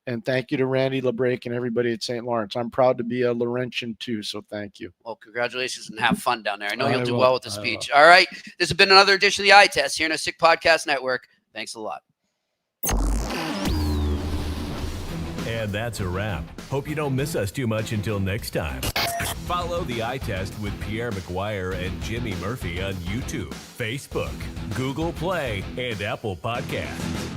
And thank you to Randy LeBrake and everybody at St. Lawrence. I'm proud to be a Laurentian too. So thank you. Well, congratulations and have fun down there. I know I you'll do will. well with the speech. All right. This has been another edition of the Eye Test here on the Sick Podcast Network. Thanks a lot. And that's a wrap. Hope you don't miss us too much until next time. Follow the Eye Test with Pierre McGuire and Jimmy Murphy on YouTube, Facebook, Google Play, and Apple Podcasts.